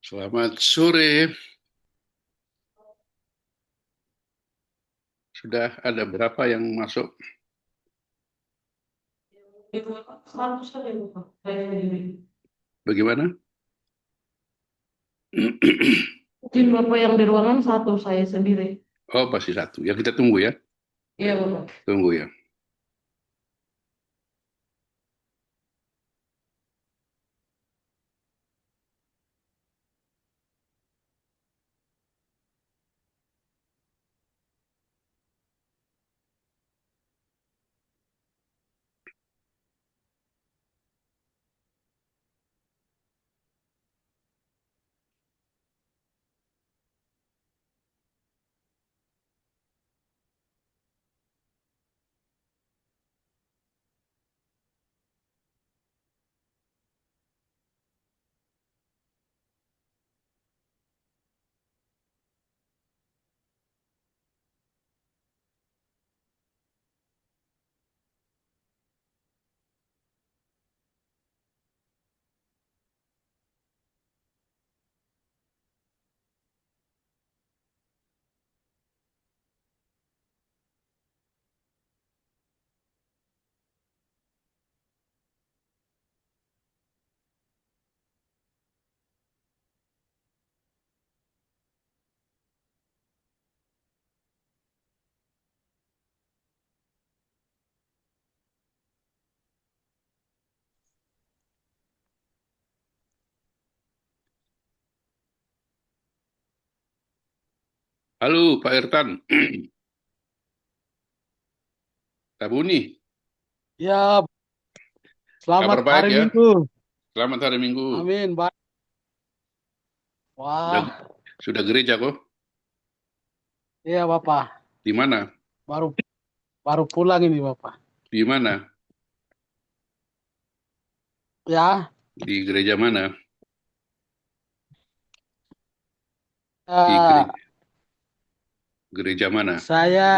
Selamat sore. Sudah ada berapa yang masuk? Satu saja, Bapak. Saya sendiri. Bagaimana? Mungkin Bapak yang di ruangan satu, saya sendiri. Oh, pasti satu. Ya, kita tunggu ya. Iya, Bapak. Tunggu ya. Halo, Pak Ertan. Pak Buni, Ya, kabar selamat baik hari ya? Minggu. Selamat hari Minggu. Amin, baik. Sudah, Wah, sudah gereja kok? iya Bapak. Di mana? Baru baru pulang ini Bapak. Di mana? Ya, Di gereja mana? Di eh, gereja mana? saya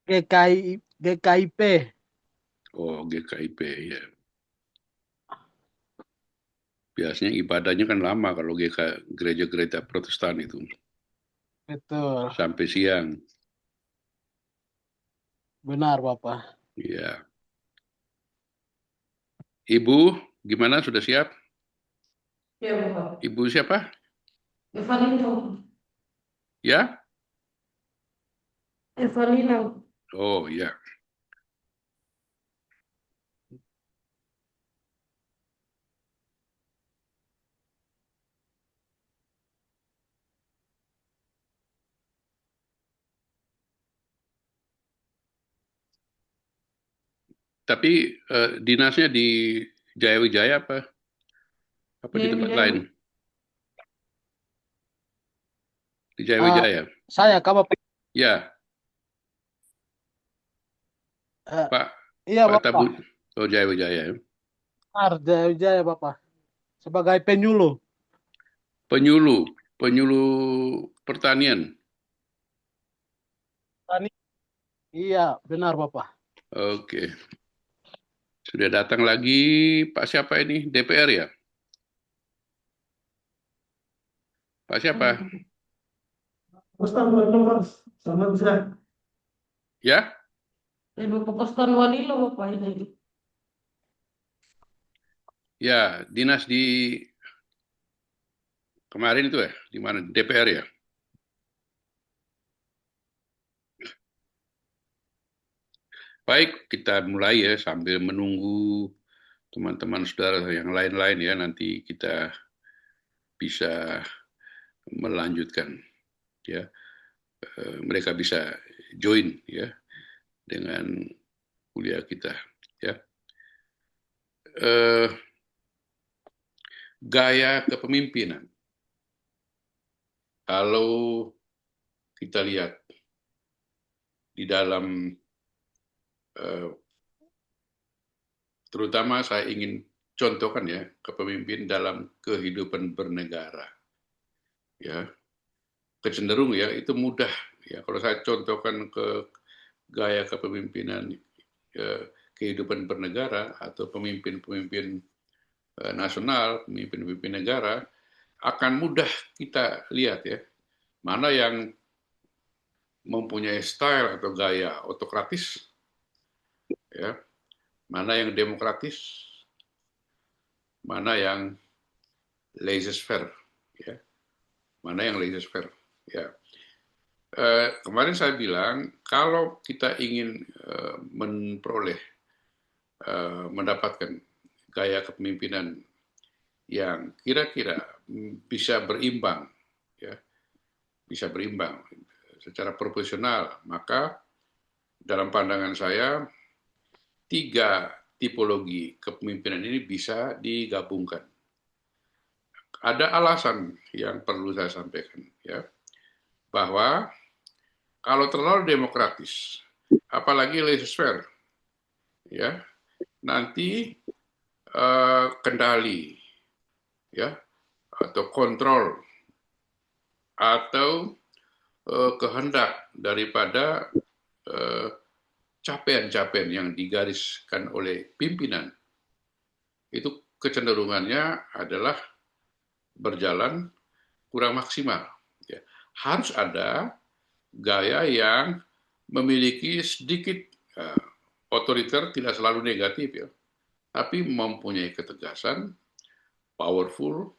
GKIP. Oh, GKIP ya. Biasanya ibadahnya kan lama kalau gereja-gereja Protestan itu. Betul, Sampai siang. benar Bapak. Ya. Ibu, gimana? Sudah siap? Iya, Bapak. Ibu siapa? Evalina. Ya? Evalina. Oh, ya. Tapi dinasnya di Jaya Wijaya apa? Apa di Jaya tempat Wijaya. lain? Di Jaya Eh, Wijaya. saya Kak Bapak. Ya, Eh, Pak iya Pak Bapak. Tabun. Oh, Jaya Wijaya. Benar, Jaya Bapak. Sebagai penyuluh. Penyuluh, penyuluh pertanian. Tani. Iya, benar Bapak. Oke. Sudah datang lagi Pak siapa ini? DPR ya? Pak siapa? Postan Walilo, Pak. Selamat siang. Ya? Ibu Postan Walilo, Bapak ini. Ya, dinas di kemarin itu ya, di mana? DPR ya? Baik, kita mulai ya sambil menunggu teman-teman saudara yang lain-lain ya, nanti kita bisa melanjutkan ya. Mereka bisa join ya dengan kuliah kita ya. Eh, Gaya kepemimpinan. Kalau kita lihat di dalam eh, terutama saya ingin contohkan ya kepemimpinan dalam kehidupan bernegara ya, kecenderung ya itu mudah ya kalau saya contohkan ke gaya kepemimpinan kehidupan bernegara atau pemimpin-pemimpin nasional, pemimpin-pemimpin negara, akan mudah kita lihat ya, mana yang mempunyai style atau gaya otokratis, ya, mana yang demokratis, mana yang laissez-faire, ya, mana yang laissez-faire, ya. Kemarin saya bilang kalau kita ingin memperoleh mendapatkan gaya kepemimpinan yang kira-kira bisa berimbang, ya, bisa berimbang secara proporsional, maka dalam pandangan saya 3 tipologi kepemimpinan ini bisa digabungkan. Ada alasan yang perlu saya sampaikan, ya, bahwa kalau terlalu demokratis, apalagi laissez-faire, ya, nanti kendali, ya, atau kontrol atau kehendak daripada capaian-capaian yang digariskan oleh pimpinan itu kecenderungannya adalah berjalan kurang maksimal. Ya. Harus ada gaya yang memiliki sedikit otoriter, tidak selalu negatif ya, tapi mempunyai ketegasan, powerful,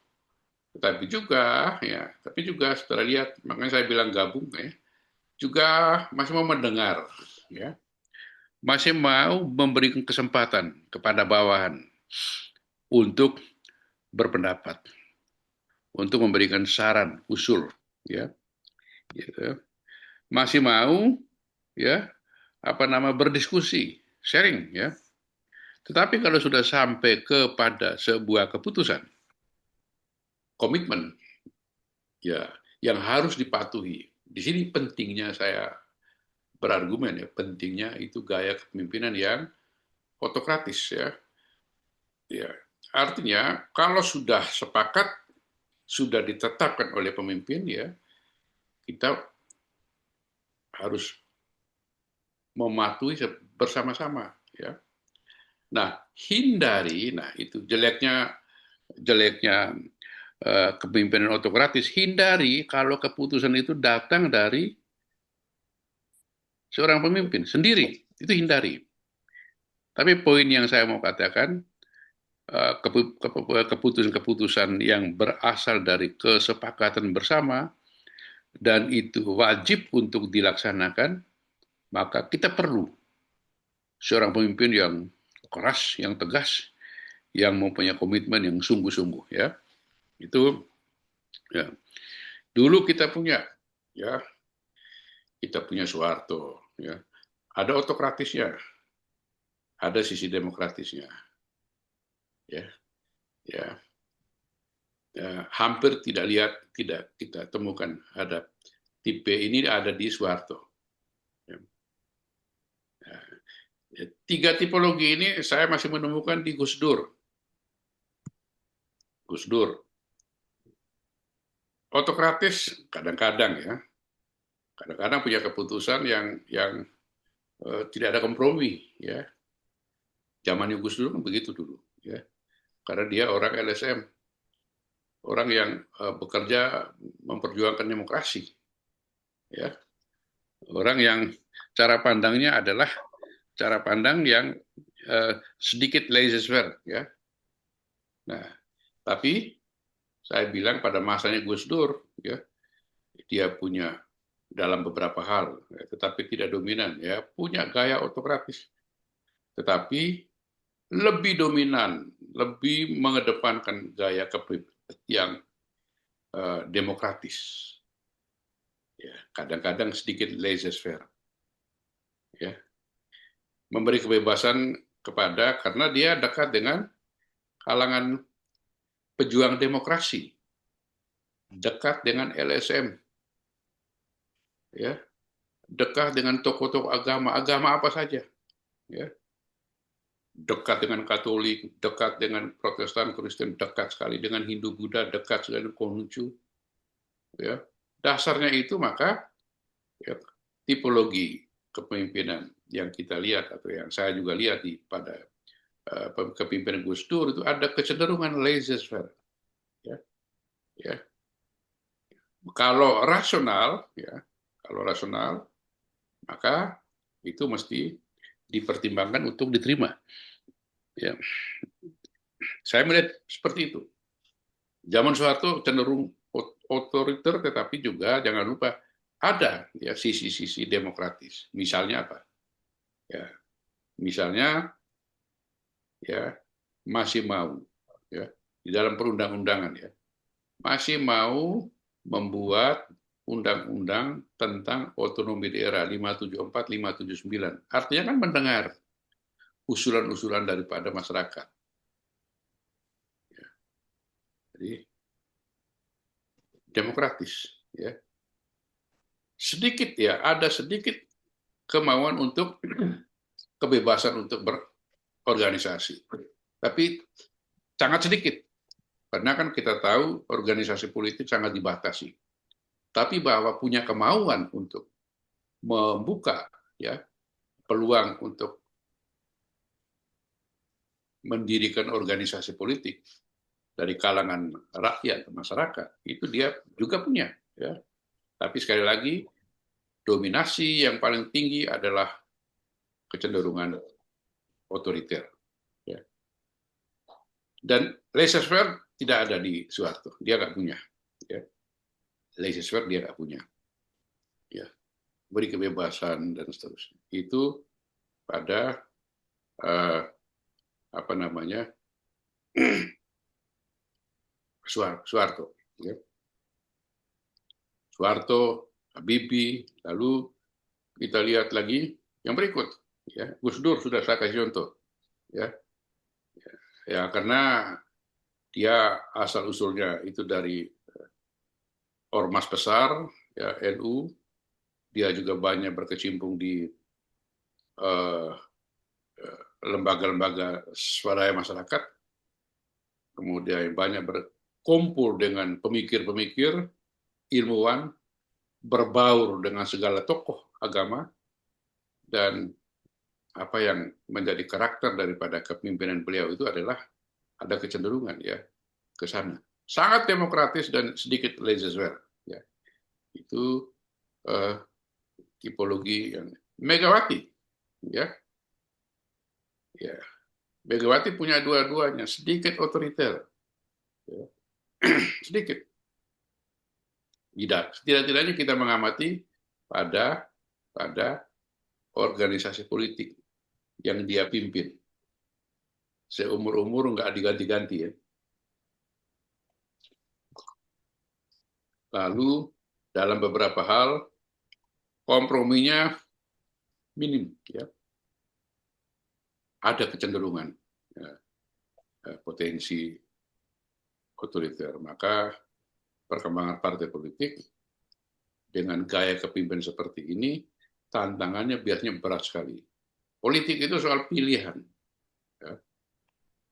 tapi juga setelah lihat, makanya saya bilang gabung ya, juga masih mau mendengar, ya, masih mau memberikan kesempatan kepada bawahan untuk berpendapat, untuk memberikan saran, usul, ya, gitu. Masih mau, ya, berdiskusi, sharing, ya. Tetapi kalau sudah sampai kepada sebuah keputusan, komitmen, ya, yang harus dipatuhi. Di sini pentingnya saya berargumen ya, pentingnya itu gaya kepemimpinan yang otokratis ya. Ya, artinya kalau sudah sepakat, sudah ditetapkan oleh pemimpin ya, kita harus mematuhi bersama-sama ya. Nah, hindari, nah itu jeleknya kepemimpinan otokratis, hindari kalau keputusan itu datang dari seorang pemimpin sendiri, itu hindari. Tapi poin yang saya mau katakan, keputusan-keputusan yang berasal dari kesepakatan bersama dan itu wajib untuk dilaksanakan, maka kita perlu seorang pemimpin yang keras, yang tegas, yang mempunyai komitmen yang sungguh-sungguh ya. Itu ya. Dulu kita punya ya, kita punya Soeharto ya. Ada otokratisnya, ada sisi demokratisnya. Ya. Ya. Hampir tidak kita temukan ada tipe ini ada di Soeharto. Ya. 3 tipologi ini saya masih menemukan di Gus Dur. Gus Dur. Otokratis kadang-kadang ya. Kadang-kadang punya keputusan yang tidak ada kompromi ya. Zamannya Gus Dur kan begitu dulu ya. Karena dia orang LSM. Orang yang bekerja memperjuangkan demokrasi. Ya. Orang yang cara pandangnya adalah cara pandang yang sedikit laissez-faire ya. Nah, tapi saya bilang pada masanya Gus Dur ya, dia punya dalam beberapa hal, ya, tetapi tidak dominan ya, punya gaya otokratis. Tetapi lebih dominan, lebih mengedepankan gaya yang demokratis. Ya, kadang-kadang sedikit laissez-faire. Ya. Memberi kebebasan karena dia dekat dengan kalangan pejuang demokrasi, dekat dengan LSM, ya, dekat dengan tokoh-tokoh agama apa saja, ya, dekat dengan Katolik, dekat dengan Protestan, Kristen, dekat sekali dengan Hindu, Buddha, dekat sekali dengan Konghucu, ya. Dasarnya itu maka ya, tipologi kepemimpinan yang kita lihat atau yang saya juga lihat pada kepemimpinan Gus Dur itu ada kecenderungan laissez-faire. Ya, ya. Kalau rasional, maka itu mesti dipertimbangkan untuk diterima. Ya. Saya melihat seperti itu. Zaman Soeharto cenderung otoriter, tetapi juga jangan lupa ada ya sisi-sisi demokratis. Misalnya apa? Ya, misalnya ya masih mau ya di dalam perundang-undangan ya masih mau membuat undang-undang tentang otonomi daerah 574 579. Artinya kan mendengar usulan-usulan daripada masyarakat. Ya. Jadi demokratis ya. Sedikit ya, ada sedikit kemauan untuk kebebasan untuk berorganisasi. Tapi sangat sedikit. Karena kan kita tahu organisasi politik sangat dibatasi. Tapi bahwa punya kemauan untuk membuka ya peluang untuk mendirikan organisasi politik dari kalangan rakyat masyarakat, itu dia juga punya ya. Tapi sekali lagi dominasi yang paling tinggi adalah kecenderungan otoriter ya. Dan laissez-faire tidak ada di Soeharto, dia nggak punya ya. Laissez-faire dia nggak punya ya, beri kebebasan dan seterusnya. Itu pada apa namanya Soeharto ya. Soeharto, Habibie, lalu kita lihat lagi yang berikut ya, Gus Dur sudah saya kasih contoh ya. Ya karena dia asal usulnya itu dari ormas besar ya NU, dia juga banyak berkecimpung di lembaga-lembaga swadaya masyarakat, kemudian banyak berkumpul dengan pemikir-pemikir, ilmuwan, berbaur dengan segala tokoh agama, dan apa yang menjadi karakter daripada kepemimpinan beliau itu adalah ada kecenderungan ya ke sana. Sangat demokratis dan sedikit laissez-faire ya. Itu tipologi yang Megawati ya. Ya. Megawati punya dua-duanya, sedikit otoriter. Ya. Sedikit. Tidak-tidaknya kita mengamati pada organisasi politik yang dia pimpin. Seumur-umur nggak diganti-ganti ya. Lalu dalam beberapa hal komprominya minim ya. Ada kecenderungan ya, potensi otoriter. Maka perkembangan partai politik dengan gaya kepemimpinan seperti ini, tantangannya biasanya berat sekali. Politik itu soal pilihan. Ya.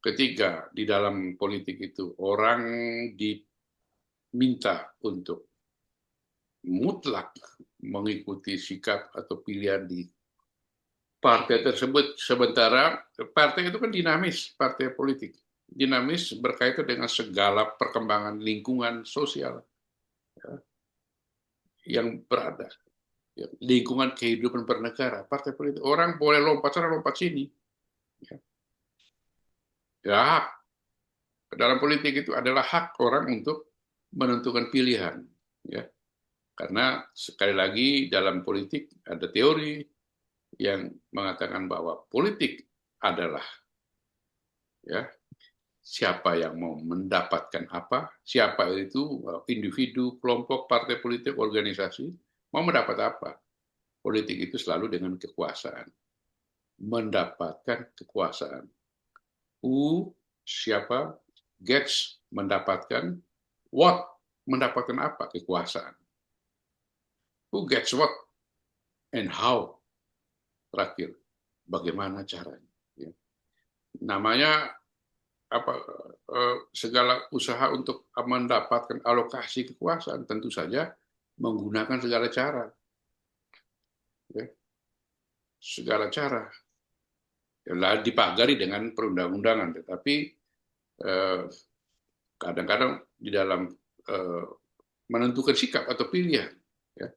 Ketika di dalam politik itu orang diminta untuk mutlak mengikuti sikap atau pilihan di partai tersebut, sementara partai itu kan dinamis, partai politik. Dinamis berkaitan dengan segala perkembangan lingkungan sosial ya, yang berada. Ya, lingkungan kehidupan bernegara, partai politik. Orang boleh lompat sana, lompat sini. Ya. Ya, dalam politik itu adalah hak orang untuk menentukan pilihan. Ya. Karena sekali lagi dalam politik ada teori yang mengatakan bahwa politik adalah ya siapa yang mau mendapatkan apa, siapa itu individu, kelompok, partai politik, organisasi mau mendapat apa. Politik itu selalu dengan kekuasaan, mendapatkan kekuasaan. Siapa, gets mendapatkan what, mendapatkan apa, kekuasaan. Who gets what and how, terakhir bagaimana caranya. Ya. Namanya apa segala usaha untuk mendapatkan alokasi kekuasaan tentu saja menggunakan segala cara, ya. Segala cara. dipagari dengan perundang-undangan, tetapi kadang-kadang di dalam menentukan sikap atau pilihan ya,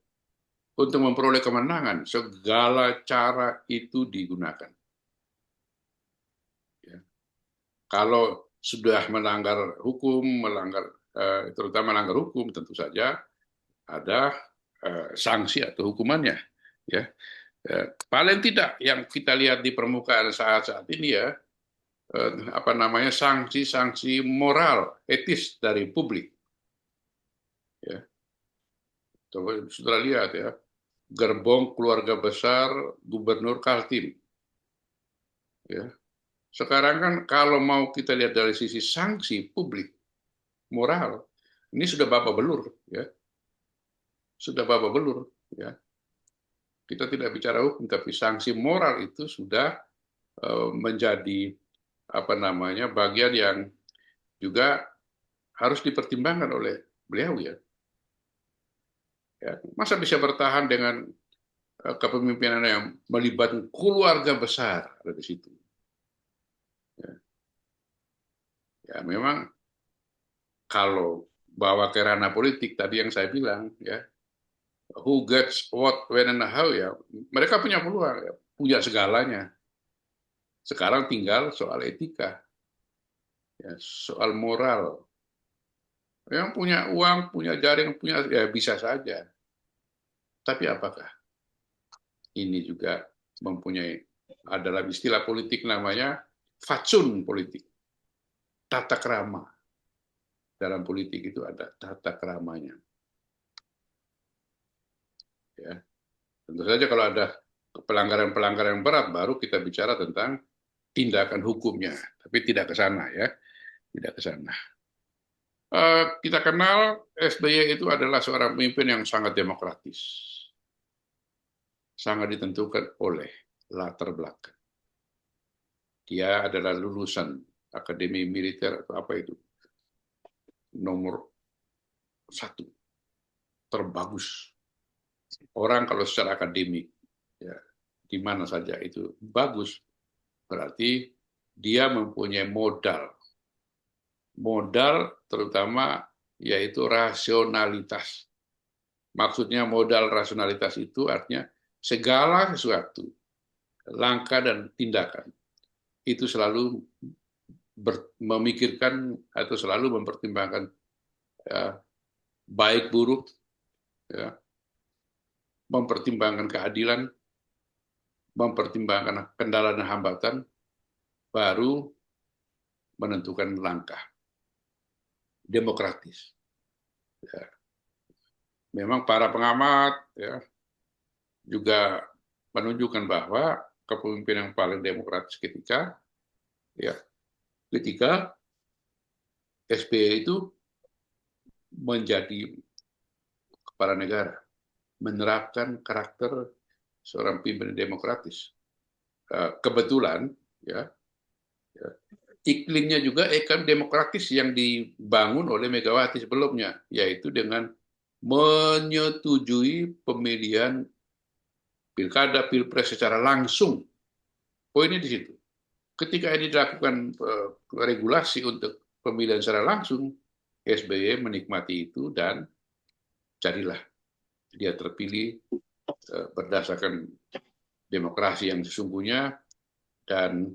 untuk memperoleh kemenangan, segala cara itu digunakan. Ya. Kalau sudah melanggar hukum, terutama melanggar hukum, tentu saja ada sanksi atau hukumannya. Ya. Paling tidak yang kita lihat di permukaan saat-saat ini ya, sanksi-sanksi moral, etis dari publik. Ya. Coba saudara lihat ya, gerbong keluarga besar Gubernur Kaltim. Ya. Sekarang kan kalau mau kita lihat dari sisi sanksi publik, moral, ini sudah babak belur, ya. Sudah babak belur, ya. Kita tidak bicara hukum, tapi sanksi moral itu sudah menjadi bagian yang juga harus dipertimbangkan oleh beliau, ya. Ya. Masa bisa bertahan dengan kepemimpinan yang melibatkan keluarga besar ada di situ. Ya. Ya, memang kalau bawa ke ranah politik tadi yang saya bilang ya, who gets what, when and how ya, mereka punya peluang, ya, punya segalanya. Sekarang tinggal soal etika, ya, soal moral. Yang punya uang, punya jaring, punya ya bisa saja. Tapi apakah ini juga mempunyai, adalah istilah politik namanya fatsun politik, tata krama. Dalam politik itu ada tata kramanya. Ya. Tentu saja kalau ada pelanggaran-pelanggaran berat baru kita bicara tentang tindakan hukumnya, tapi tidak ke sana ya, tidak ke sana. Kita kenal SBY itu adalah seorang pemimpin yang sangat demokratis, sangat ditentukan oleh latar belakang. Dia adalah lulusan akademi militer atau apa itu, nomor 1 terbagus. Orang kalau secara akademik ya, di mana saja itu bagus, berarti dia mempunyai modal terutama yaitu rasionalitas. Maksudnya modal rasionalitas itu artinya segala sesuatu, langkah dan tindakan itu selalu memikirkan atau selalu mempertimbangkan ya, baik buruk, ya, mempertimbangkan keadilan, mempertimbangkan kendala dan hambatan, baru menentukan langkah. Demokratis. Ya. Memang para pengamat ya, juga menunjukkan bahwa kepemimpinan yang paling demokratis ketika SBY itu menjadi kepala negara, menerapkan karakter seorang pimpinan demokratis. Kebetulan ya, iklimnya juga demokratis yang dibangun oleh Megawati sebelumnya, yaitu dengan menyetujui pemilihan pilkada, pilpres secara langsung. Poinnya di situ. Ketika ini dilakukan regulasi untuk pemilihan secara langsung, SBY menikmati itu dan jadilah dia terpilih berdasarkan demokrasi yang sesungguhnya. Dan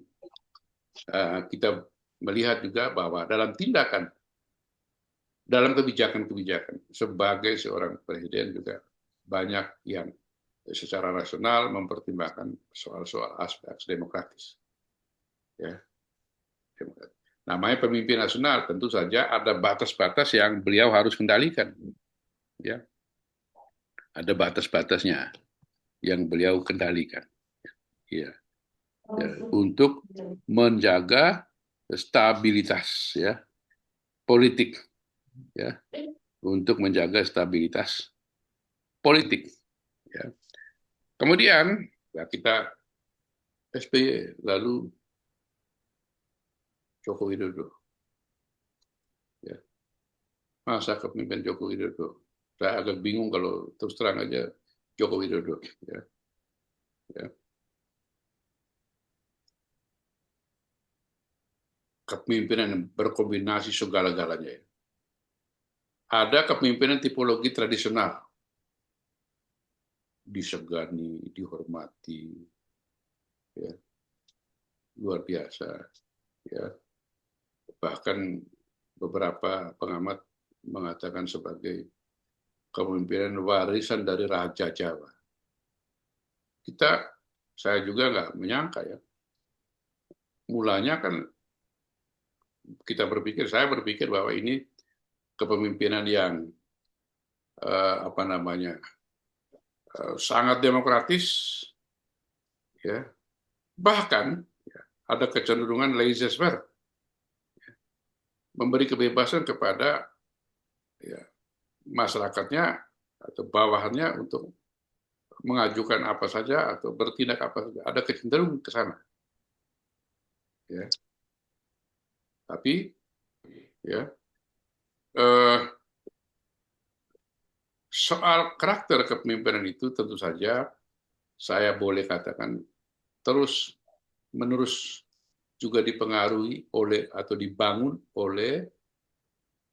kita melihat juga bahwa dalam tindakan, dalam kebijakan-kebijakan sebagai seorang presiden juga banyak yang secara rasional mempertimbangkan soal-soal aspek demokratis. Ya. Namanya pemimpin nasional, tentu saja ada batas-batas yang beliau harus kendalikan. Ya. Ada batas-batasnya yang beliau kendalikan. Ya. Ya, untuk menjaga stabilitas ya politik, ya, untuk menjaga stabilitas politik. Ya. Kemudian ya, kita SBY lalu Joko Widodo. Ya. Masa kepemimpinan Joko Widodo? Saya agak bingung kalau terus terang aja Joko Widodo. Ya. Ya. kepemimpinan yang berkombinasi segala-galanya. Ada kepemimpinan tipologi tradisional, disegani, dihormati, ya, luar biasa. Ya. Bahkan beberapa pengamat mengatakan sebagai kepemimpinan warisan dari Raja Jawa. Saya juga nggak menyangka ya. Mulanya kan saya berpikir bahwa ini kepemimpinan yang sangat demokratis, ya. Bahkan ya, ada kecenderungan laissez-faire, memberi kebebasan kepada ya, masyarakatnya atau bawahannya untuk mengajukan apa saja atau bertindak apa saja. Ada kecenderungan ke sana. Ya. Tapi ya soal karakter kepemimpinan itu tentu saja saya boleh katakan terus menerus juga dipengaruhi oleh atau dibangun oleh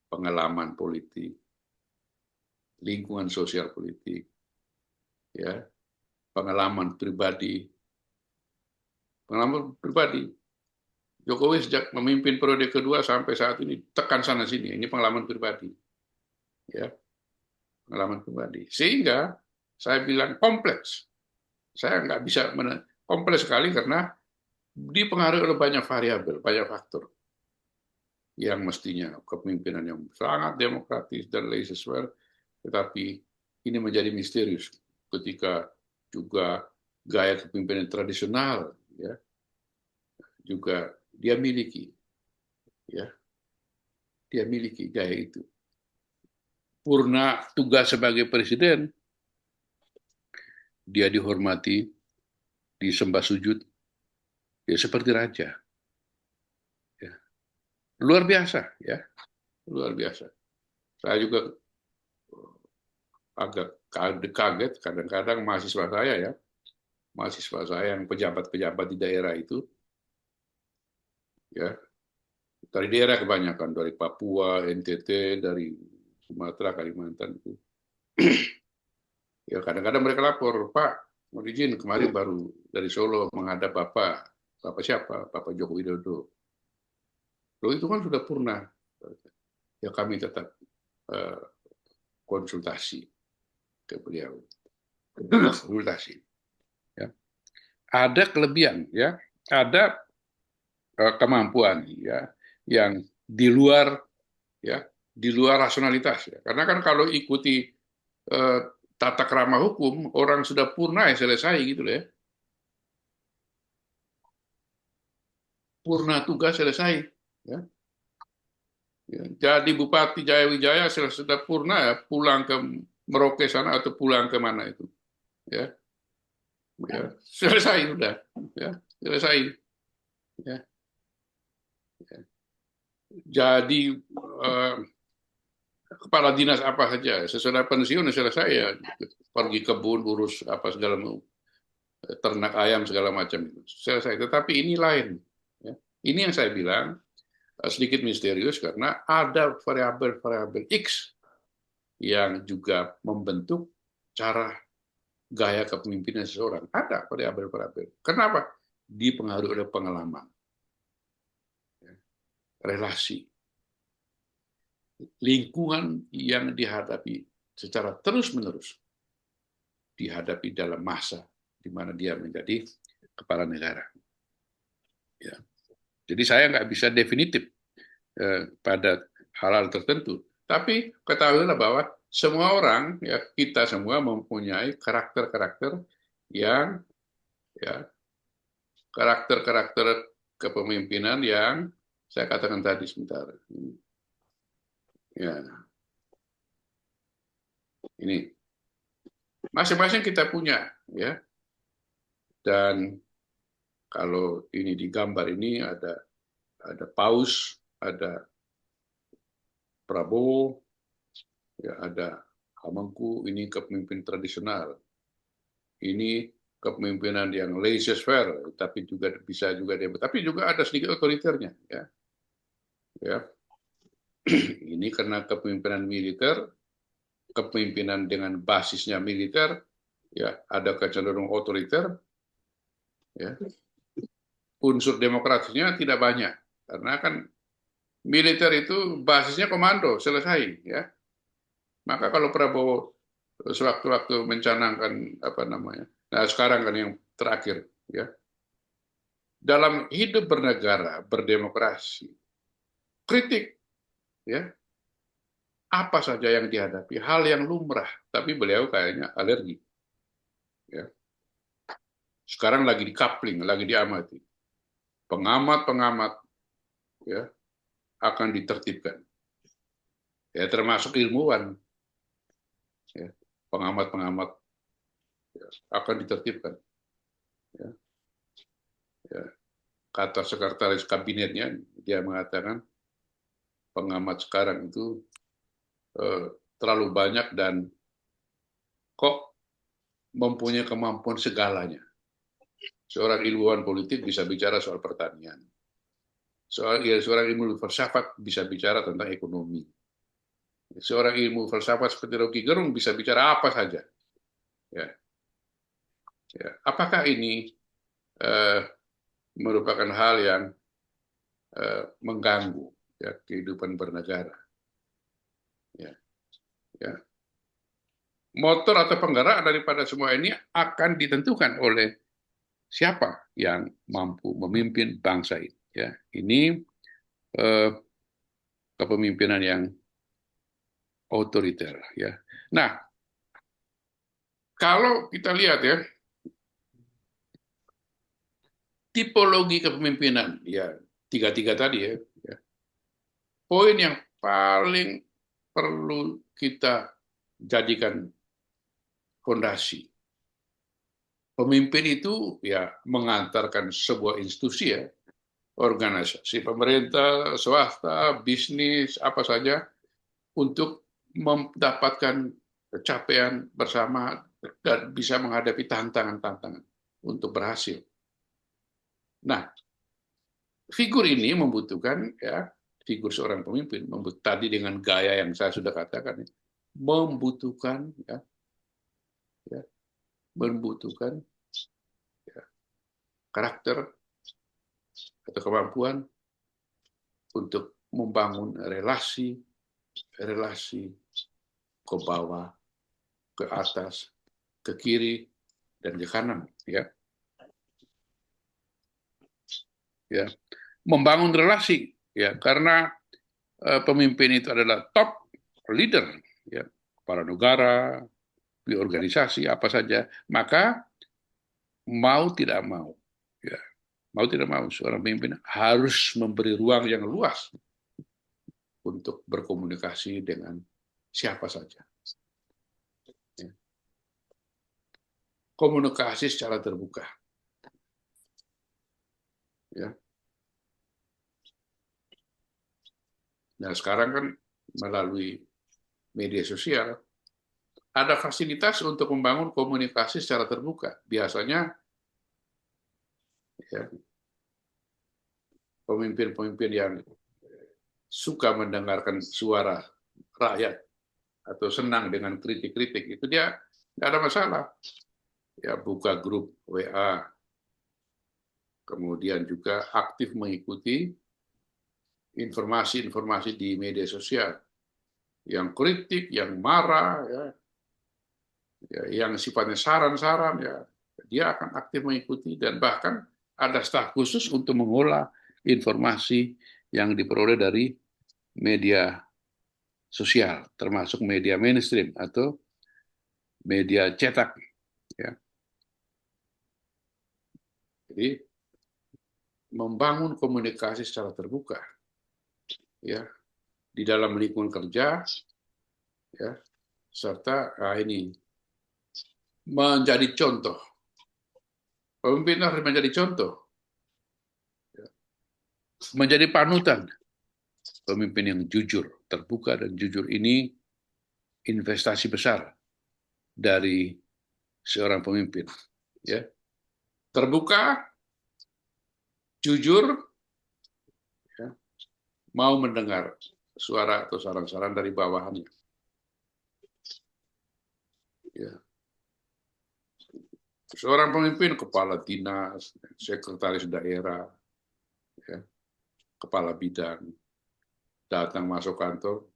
pengalaman politik, lingkungan sosial politik, ya, pengalaman pribadi. Jokowi sejak memimpin periode kedua sampai saat ini tekan sana sini, ini pengalaman pribadi, ya, pengalaman pribadi. Sehingga saya bilang kompleks. Saya nggak bisa kompleks sekali karena dipengaruhi oleh banyak variabel, banyak faktor yang mestinya kepemimpinan yang sangat demokratis dan laissez-faire, tetapi ini menjadi misterius ketika juga gaya kepemimpinan tradisional, ya, juga dia miliki gaya itu. Purna tugas sebagai presiden, dia dihormati, disembah sujud, ya seperti raja. Ya. Luar biasa, ya, luar biasa. Saya juga agak kaget kadang-kadang mahasiswa saya yang pejabat-pejabat di daerah itu, ya, dari daerah kebanyakan, dari Papua, NTT, dari Sumatera, Kalimantan itu. Ya kadang-kadang mereka lapor, Pak, mau izin kemarin baru dari Solo menghadap Bapak siapa? Bapak Joko Widodo. Loh itu kan sudah purna. Ya kami tetap konsultasi ke beliau. Konsultasi. Ya. Ada kelebihan, ya, ada kemampuan, ya, yang di luar rasionalitas, ya. Karena kan kalau ikuti tata krama hukum, orang sudah purna ya selesai gitu loh, ya. Purna tugas selesai, ya. Ya, jadi Bupati Jayawijaya sudah purna ya, pulang ke Merauke sana atau pulang ke mana itu, ya, ya selesai sudah, ya selesai, ya. Ya. Jadi kepala dinas apa saja sesudah pensiun selesai ya, pergi kebun urus apa segala ternak ayam segala macam itu selesai. Tetapi ini lain, ya. Ini yang saya bilang sedikit misterius karena ada variabel-variabel X yang juga membentuk cara gaya kepemimpinan seseorang. Ada variabel-variabel. Kenapa? Dipengaruhi oleh pengalaman, relasi, lingkungan yang dihadapi secara terus-menerus, dihadapi dalam masa di mana dia menjadi kepala negara. Ya. Jadi saya nggak bisa definitif pada hal-hal tertentu. Tapi ketahuilah bahwa semua orang, ya kita semua mempunyai karakter-karakter yang, ya, karakter-karakter kepemimpinan yang saya katakan tadi sebentar. Ya, ini masing-masing kita punya, ya. Dan kalau ini di gambar ini ada Paus, ada Prabowo, ya ada Hamengku, ini kepemimpinan tradisional. Ini kepemimpinan yang laissez-faire, tapi juga bisa juga tapi juga ada sedikit otoriternya, ya. ya. Ini karena kepemimpinan militer, kepemimpinan dengan basisnya militer, ya ada kecenderungan otoriter, ya. Unsur demokratisnya tidak banyak karena kan militer itu basisnya komando selesai, ya. Maka kalau Prabowo sewaktu-waktu mencanangkan apa namanya, nah sekarang kan yang terakhir, ya, dalam hidup bernegara, berdemokrasi, kritik, ya, apa saja yang dihadapi, hal yang lumrah, tapi beliau kayaknya alergi, ya. Sekarang lagi di coupling, lagi diamati. Pengamat-pengamat, ya, akan ditertibkan, ya, termasuk ilmuwan, ya, pengamat-pengamat, ya, akan ditertibkan, ya. Ya. Kata sekretaris kabinetnya, dia mengatakan pengamat sekarang itu terlalu banyak dan kok mempunyai kemampuan segalanya. Seorang ilmuwan politik bisa bicara soal pertanian. Seorang ilmu filsafat bisa bicara tentang ekonomi. Seorang ilmu filsafat seperti Rocky Gerung bisa bicara apa saja. Ya. Ya. Apakah ini merupakan hal yang mengganggu, ya, kehidupan bernegara? Ya. Ya. Motor atau penggerak daripada semua ini akan ditentukan oleh siapa yang mampu memimpin bangsa ini. Ya, ini kepemimpinan yang otoriter. Ya. Nah, kalau kita lihat, ya, tipologi kepemimpinan, ya, tiga-tiga tadi, ya, ya. Poin yang paling perlu kita jadikan fondasi. Pemimpin itu, ya, mengantarkan sebuah institusi, ya, organisasi pemerintah, swasta, bisnis, apa saja, untuk mendapatkan capaian bersama dan bisa menghadapi tantangan-tantangan untuk berhasil. Nah, figur ini membutuhkan, ya, figur seorang pemimpin, tadi dengan gaya yang saya sudah katakan, ya, membutuhkan, ya, ya, membutuhkan, ya, karakter atau kemampuan untuk membangun relasi ke bawah, ke atas, ke kiri, dan ke kanan, ya. Ya, membangun relasi, ya, karena pemimpin itu adalah top leader, ya, kepala negara, di organisasi apa saja, maka mau tidak mau, ya, mau tidak mau seorang pemimpin harus memberi ruang yang luas untuk berkomunikasi dengan siapa saja. Ya. Komunikasi secara terbuka. Ya. Nah, sekarang kan melalui media sosial ada fasilitas untuk membangun komunikasi secara terbuka. Biasanya, ya, pemimpin-pemimpin yang suka mendengarkan suara rakyat atau senang dengan kritik-kritik itu dia nggak ada masalah. Ya, buka grup WA, kemudian juga aktif mengikuti informasi-informasi di media sosial, yang kritik, yang marah, ya, ya, yang sifatnya saran-saran, ya, dia akan aktif mengikuti dan bahkan ada staf khusus untuk mengolah informasi yang diperoleh dari media sosial, termasuk media mainstream atau media cetak. Ya. Jadi membangun komunikasi secara terbuka, ya, di dalam lingkungan kerja, ya, serta ini menjadi contoh. Pemimpin harus menjadi contoh, ya, menjadi panutan. Pemimpin yang jujur, terbuka dan jujur ini investasi besar dari seorang pemimpin. Ya. Terbuka, jujur, ya, mau mendengar suara atau saran-saran dari bawahannya. Ya. Seorang pemimpin, kepala dinas, sekretaris daerah, ya, kepala bidang, datang masuk kantor,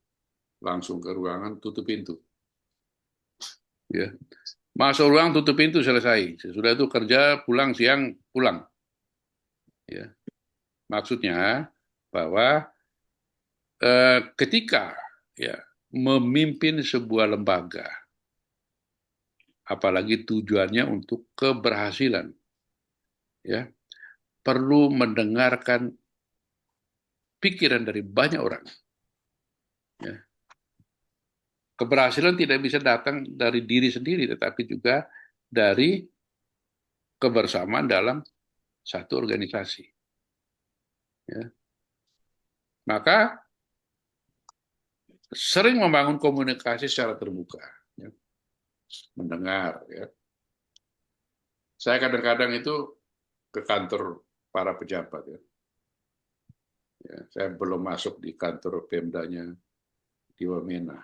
langsung ke ruangan, tutup pintu. Ya. Masuk ruang, tutup pintu, selesai. Sesudah itu kerja, pulang siang, pulang. Ya. Maksudnya bahwa ketika ya memimpin sebuah lembaga, apalagi tujuannya untuk keberhasilan, ya perlu mendengarkan pikiran dari banyak orang. Ya. Keberhasilan tidak bisa datang dari diri sendiri, tetapi juga dari kebersamaan dalam satu organisasi. Ya. Maka sering membangun komunikasi secara terbuka, ya. Mendengar. Ya. Saya kadang-kadang itu ke kantor para pejabat. Ya. Ya, saya belum masuk di kantor Pemdanya di Wamena.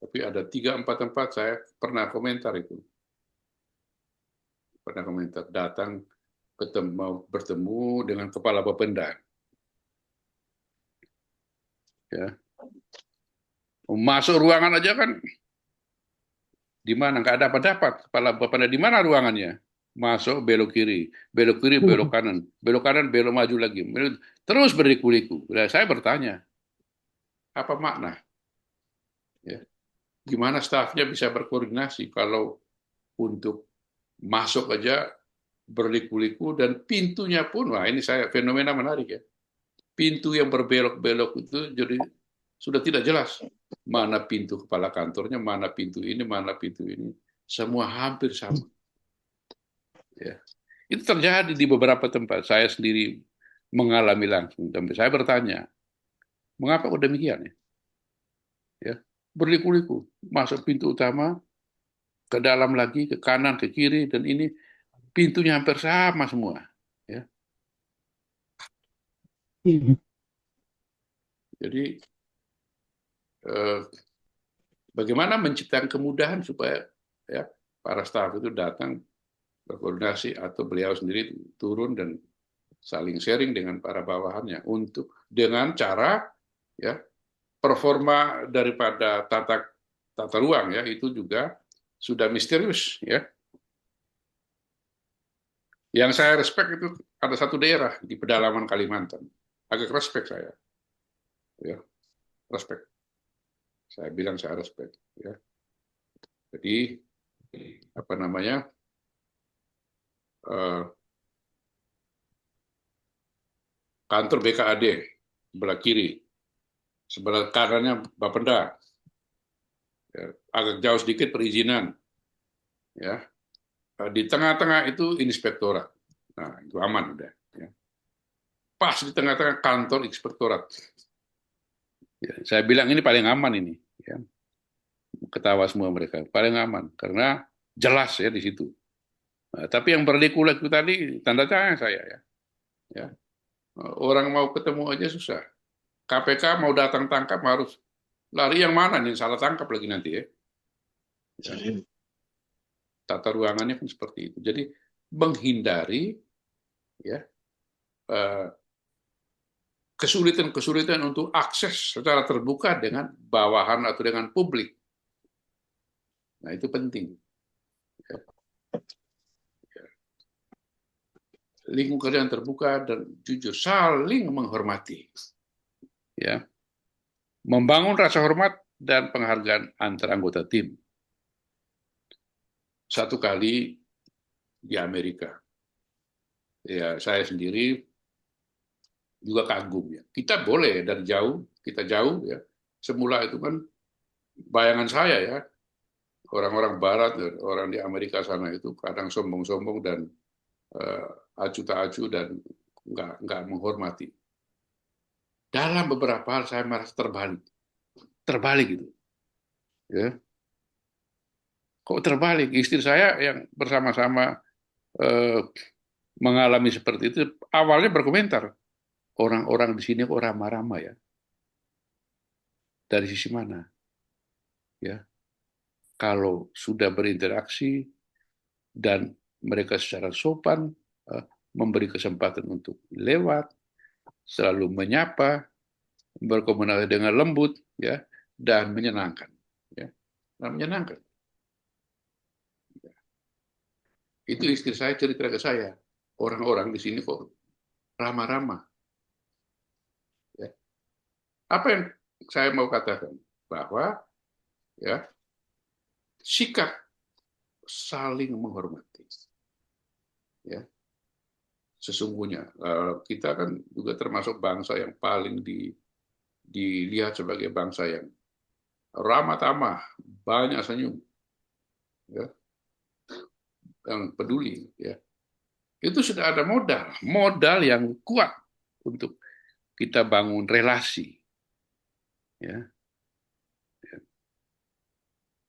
Tapi ada 3-4 tempat saya pernah komentar itu. Pernah komentar, datang bertemu dengan kepala Bapenda. Ya. Masuk ruangan aja kan, di mana nggak ada pendapat. Kepala Bapenda di mana ruangannya? Masuk belok kiri, belok kanan, belok maju lagi. Terus berliku-liku. Saya bertanya, apa makna? Ya. Gimana stafnya bisa berkoordinasi kalau untuk masuk aja berliku-liku dan pintunya pun, wah ini saya fenomena menarik ya. Pintu yang berbelok-belok itu jadi sudah tidak jelas. Mana pintu kepala kantornya, mana pintu ini, mana pintu ini. Semua hampir sama. Ya. Itu terjadi di beberapa tempat. Saya sendiri mengalami langsung. Sampai saya bertanya, mengapa kok demikian ya? Ya. Berliku-liku. Masuk pintu utama, ke dalam lagi, ke kanan, ke kiri, dan ini pintunya hampir sama semua. Ya. Jadi bagaimana menciptakan kemudahan supaya ya para staf itu datang berkoordinasi atau beliau sendiri turun dan saling sharing dengan para bawahannya untuk dengan cara ya performa daripada tata ruang ya itu juga sudah misterius ya. Yang saya respect itu ada satu daerah di pedalaman Kalimantan. Agak respect saya. Ya, respect. Saya bilang saya respect ya. Jadi apa namanya? Kantor BKAD sebelah kiri, sebelah kanannya Bapenda, ya, agak jauh sedikit perizinan, ya di tengah-tengah itu inspektorat, nah itu aman udah, ya. Pas di tengah-tengah kantor inspektorat, ya, saya bilang ini paling aman ini, ya. Ketawa semua mereka, paling aman karena jelas ya di situ. Nah, tapi yang berliku-liku tadi tanda tanya saya ya. Orang mau ketemu aja susah. KPK mau datang tangkap harus lari yang mana nih, salah tangkap lagi nanti ya. Tata ruangannya kan seperti itu. Jadi menghindari ya kesulitan-kesulitan untuk akses secara terbuka dengan bawahan atau dengan publik. Nah itu penting. Ya. Lingkungan yang terbuka dan jujur, saling menghormati. Ya. Membangun rasa hormat dan penghargaan antar anggota tim. Satu kali di Amerika, ya saya sendiri juga kagum ya. Kita boleh dari jauh, kita jauh ya. Semula itu kan bayangan saya ya, orang-orang Barat, orang di Amerika sana itu kadang sombong-sombong dan acu tak acu dan nggak menghormati. Dalam beberapa hal saya merasa terbalik gitu. Ya. Kok terbalik? Istri saya yang bersama-sama mengalami seperti itu awalnya berkomentar, orang-orang di sini kok ramah-ramah ya? Dari sisi mana? Ya, kalau sudah berinteraksi dan mereka secara sopan memberi kesempatan untuk lewat, selalu menyapa, berkomunikasi dengan lembut, ya, dan menyenangkan, ya, dan menyenangkan. Itu istri saya cerita ke saya, orang-orang di sini kok ramah-ramah. Ya. Apa yang saya mau katakan bahwa ya sikap saling menghormati, ya sesungguhnya kita kan juga termasuk bangsa yang paling dilihat sebagai bangsa yang ramah tamah, banyak senyum, ya, yang peduli, ya. Itu sudah ada modal yang kuat untuk kita bangun relasi, ya,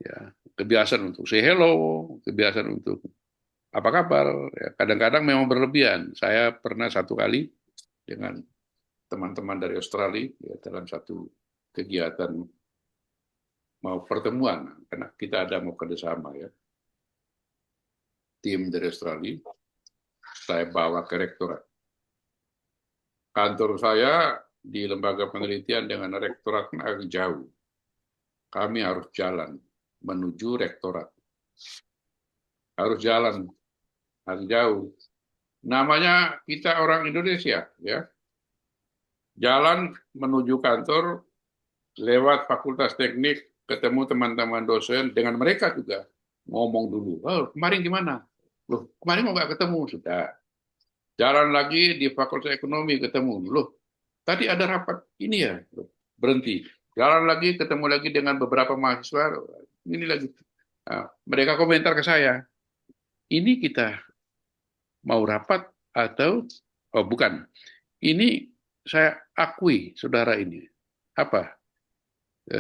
ya, kebiasaan untuk say hello, kebiasaan untuk apa kabar. Ya, kadang-kadang memang berlebihan. Saya pernah satu kali dengan teman-teman dari Australia ya, dalam satu kegiatan mau pertemuan, karena kita ada mau kerjasama ya, tim dari Australia, saya bawa ke rektorat. Kantor saya di lembaga penelitian dengan rektorat agak jauh. Kami harus jalan menuju rektorat. Harus jalan, harus jauh. Namanya kita orang Indonesia, ya. Jalan menuju kantor lewat fakultas teknik, ketemu teman-teman dosen, dengan mereka juga ngomong dulu. Oh, kemarin gimana? Loh, kemarin mau nggak ketemu? Sudah. Jalan lagi di fakultas ekonomi ketemu. Loh, tadi ada rapat ini ya. Loh, berhenti. Jalan lagi, ketemu lagi dengan beberapa mahasiswa. Ini lagi. Nah, mereka komentar ke saya. Ini kita mau rapat atau oh bukan. Ini saya akui saudara ini. Apa?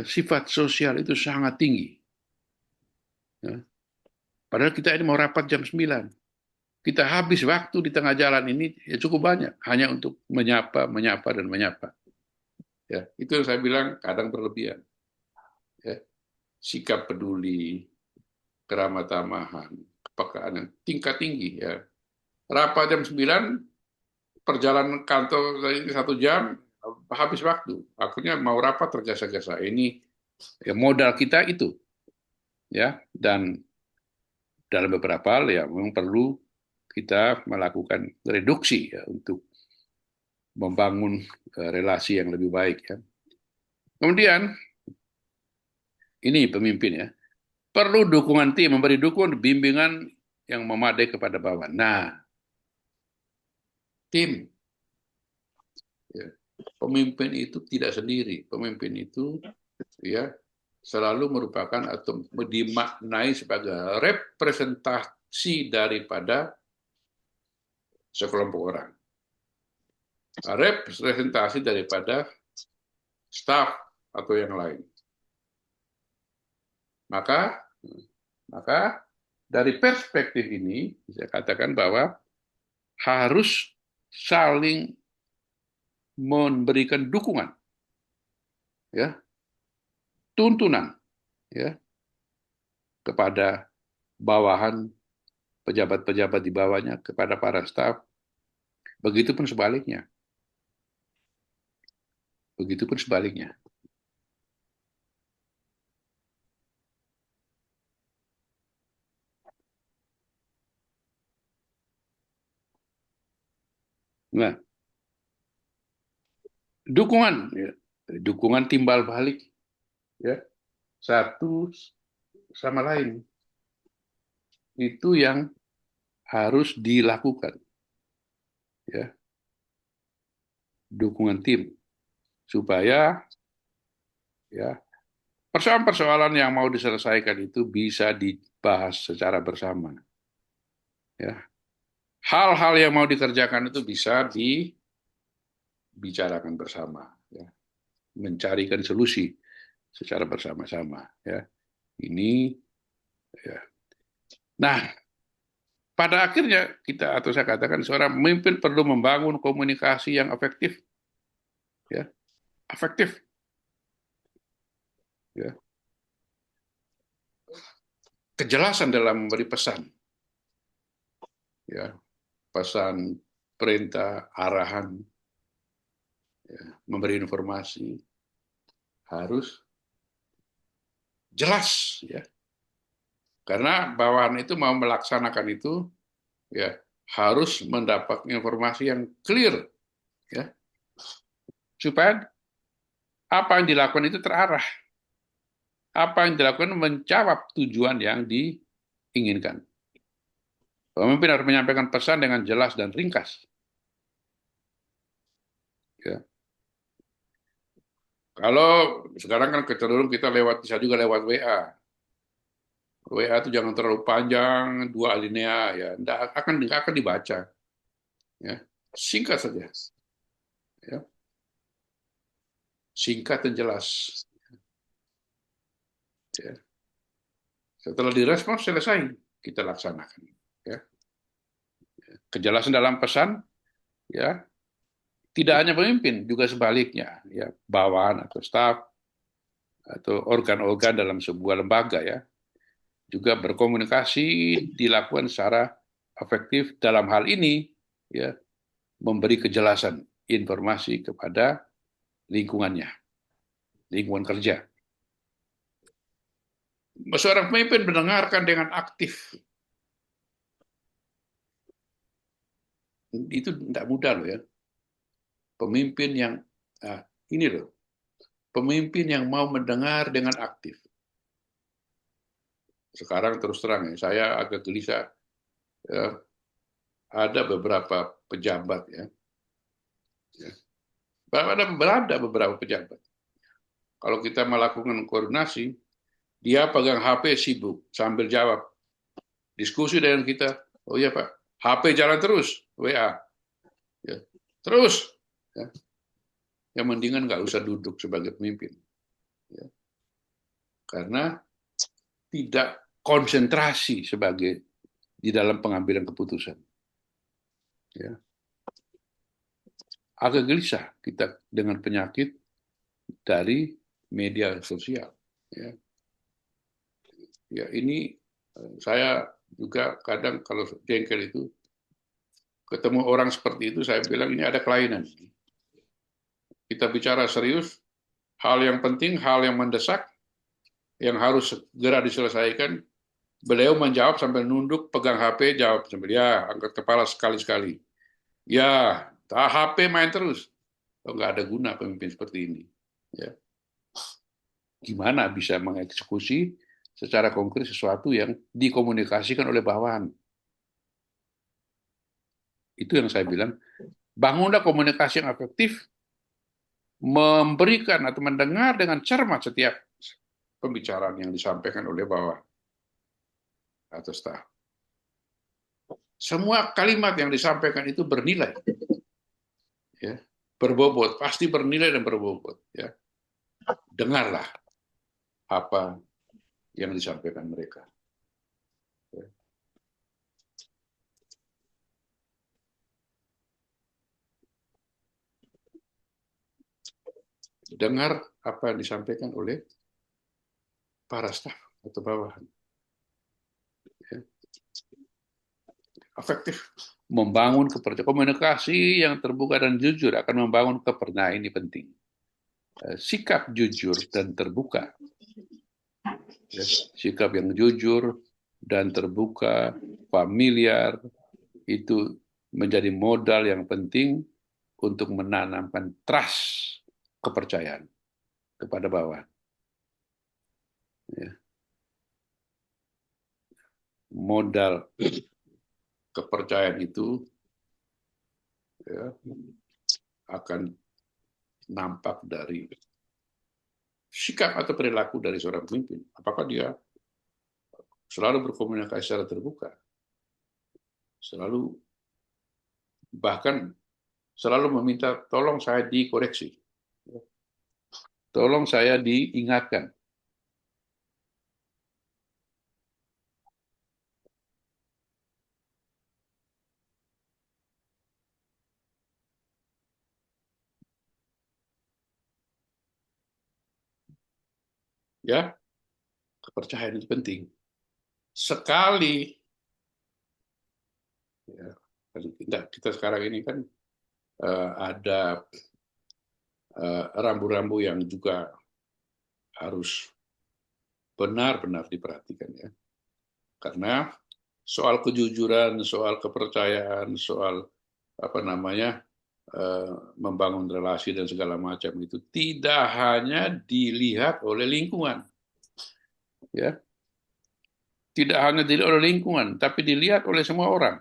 Sifat sosial itu sangat tinggi. Ya. Padahal kita ini mau rapat jam 9. Kita habis waktu di tengah jalan ini ya cukup banyak. Hanya untuk menyapa, dan menyapa. Ya, itu yang saya bilang kadang berlebihan. Ya. Sikap peduli, keramah tamahan, kepekaan yang tingkat tinggi. Ya. Rapat jam 9, perjalanan kantor dari 1 jam, habis waktu. Akhirnya mau rapat tergesa-gesa. Ini ya, modal kita itu. Ya, dan dalam beberapa hal ya memang perlu kita melakukan reduksi ya untuk membangun relasi yang lebih baik ya. Kemudian ini pemimpin ya, perlu dukungan tim, memberi dukungan bimbingan yang memadai kepada bawahan. Nah, tim ya, pemimpin itu tidak sendiri. Pemimpin itu ya selalu merupakan atau dimaknai sebagai representasi daripada sekelompok orang. Representasi daripada staf atau yang lain. Maka dari perspektif ini saya katakan bahwa harus saling memberikan dukungan, ya, tuntunan, ya, kepada bawahan, pejabat-pejabat di bawahnya, kepada para staf. Begitupun sebaliknya. Begitupun sebaliknya. Nah, dukungan timbal balik, ya, satu sama lain. Itu yang harus dilakukan, ya, dukungan tim supaya ya persoalan-persoalan yang mau diselesaikan itu bisa dibahas secara bersama. Ya, hal-hal yang mau dikerjakan itu bisa dibicarakan bersama, ya, mencarikan solusi secara bersama-sama. Ya, ini. Ya. Nah, pada akhirnya kita atau saya katakan seorang pemimpin perlu membangun komunikasi yang efektif ya, efektif, ya, kejelasan dalam memberi pesan, ya, pesan, perintah, arahan, ya, memberi informasi harus jelas, ya, karena bawahan itu mau melaksanakan itu, ya, harus mendapat informasi yang clear, ya, supaya apa yang dilakukan itu terarah, apa yang dilakukan menjawab tujuan yang diinginkan. Pemimpin harus menyampaikan pesan dengan jelas dan ringkas. Ya. Kalau sekarang kan kecenderungan kita bisa juga lewat WA. WA itu jangan terlalu panjang, 2 alinea, ya, nggak akan dibaca. Ya. Singkat saja, ya. Singkat dan jelas. Ya. Setelah direspon selesai, kita laksanakan. Ya. Kejelasan dalam pesan, ya, tidak hanya pemimpin, juga sebaliknya, ya, bawahan atau staf atau organ-organ dalam sebuah lembaga, ya, juga berkomunikasi dilakukan secara efektif dalam hal ini, ya, memberi kejelasan informasi kepada lingkungannya, lingkungan kerja. Seorang pemimpin mendengarkan dengan aktif. Itu tidak mudah loh, ya. Pemimpin yang ini loh, pemimpin yang mau mendengar dengan aktif. Sekarang terus terang, ya, saya agak gelisah. Ya, ada beberapa pejabat, ya. Ada beberapa pejabat. Kalau kita melakukan koordinasi, dia pegang HP sibuk sambil jawab. Diskusi dengan kita, oh iya Pak, HP jalan terus, WA. Ya. Terus, ya. Yang mendingan nggak usah duduk sebagai pemimpin. Ya. Karena tidak konsentrasi sebagai di dalam pengambilan keputusan. Ya. Agak gelisah kita dengan penyakit dari media sosial. Ya. Ya, ini saya juga kadang kalau jengkel itu ketemu orang seperti itu, saya bilang ini ada kelainan. Kita bicara serius, hal yang penting, hal yang mendesak, yang harus segera diselesaikan. Beliau menjawab sambil nunduk, pegang HP, jawab sambil ya, angkat kepala sekali-sekali. Ya, HP main terus. Oh, nggak ada guna pemimpin seperti ini. Ya. Gimana bisa mengeksekusi secara konkret sesuatu yang dikomunikasikan oleh bawahan? Itu yang saya bilang, bangunlah komunikasi yang efektif, memberikan atau mendengar dengan cermat setiap pembicaraan yang disampaikan oleh bawah atau staf. Semua kalimat yang disampaikan itu bernilai, ya, berbobot, pasti bernilai dan berbobot. Ya. Dengarlah apa yang disampaikan mereka. Ya. Dengar apa yang disampaikan oleh para staf atau bawahan. Ya. Efektif membangun kepercayaan, komunikasi yang terbuka dan jujur akan membangun kepercayaan. Ini penting. Sikap jujur dan terbuka, ya, sikap yang jujur dan terbuka, familiar, itu menjadi modal yang penting untuk menanamkan trust, kepercayaan kepada bawah. Ya. Modal kepercayaan itu, ya, akan nampak dari sikap atau perilaku dari seorang pemimpin. Apakah dia selalu berkomunikasi secara terbuka, selalu bahkan selalu meminta tolong saya dikoreksi, tolong saya diingatkan. Ya, kepercayaan itu penting. Sekali ya, kita sekarang ini kan ada rambu-rambu yang juga harus benar-benar diperhatikan ya. Karena soal kejujuran, soal kepercayaan, soal apa namanya membangun relasi dan segala macam itu tidak hanya dilihat oleh lingkungan, ya, tidak hanya dilihat oleh lingkungan, tapi dilihat oleh semua orang,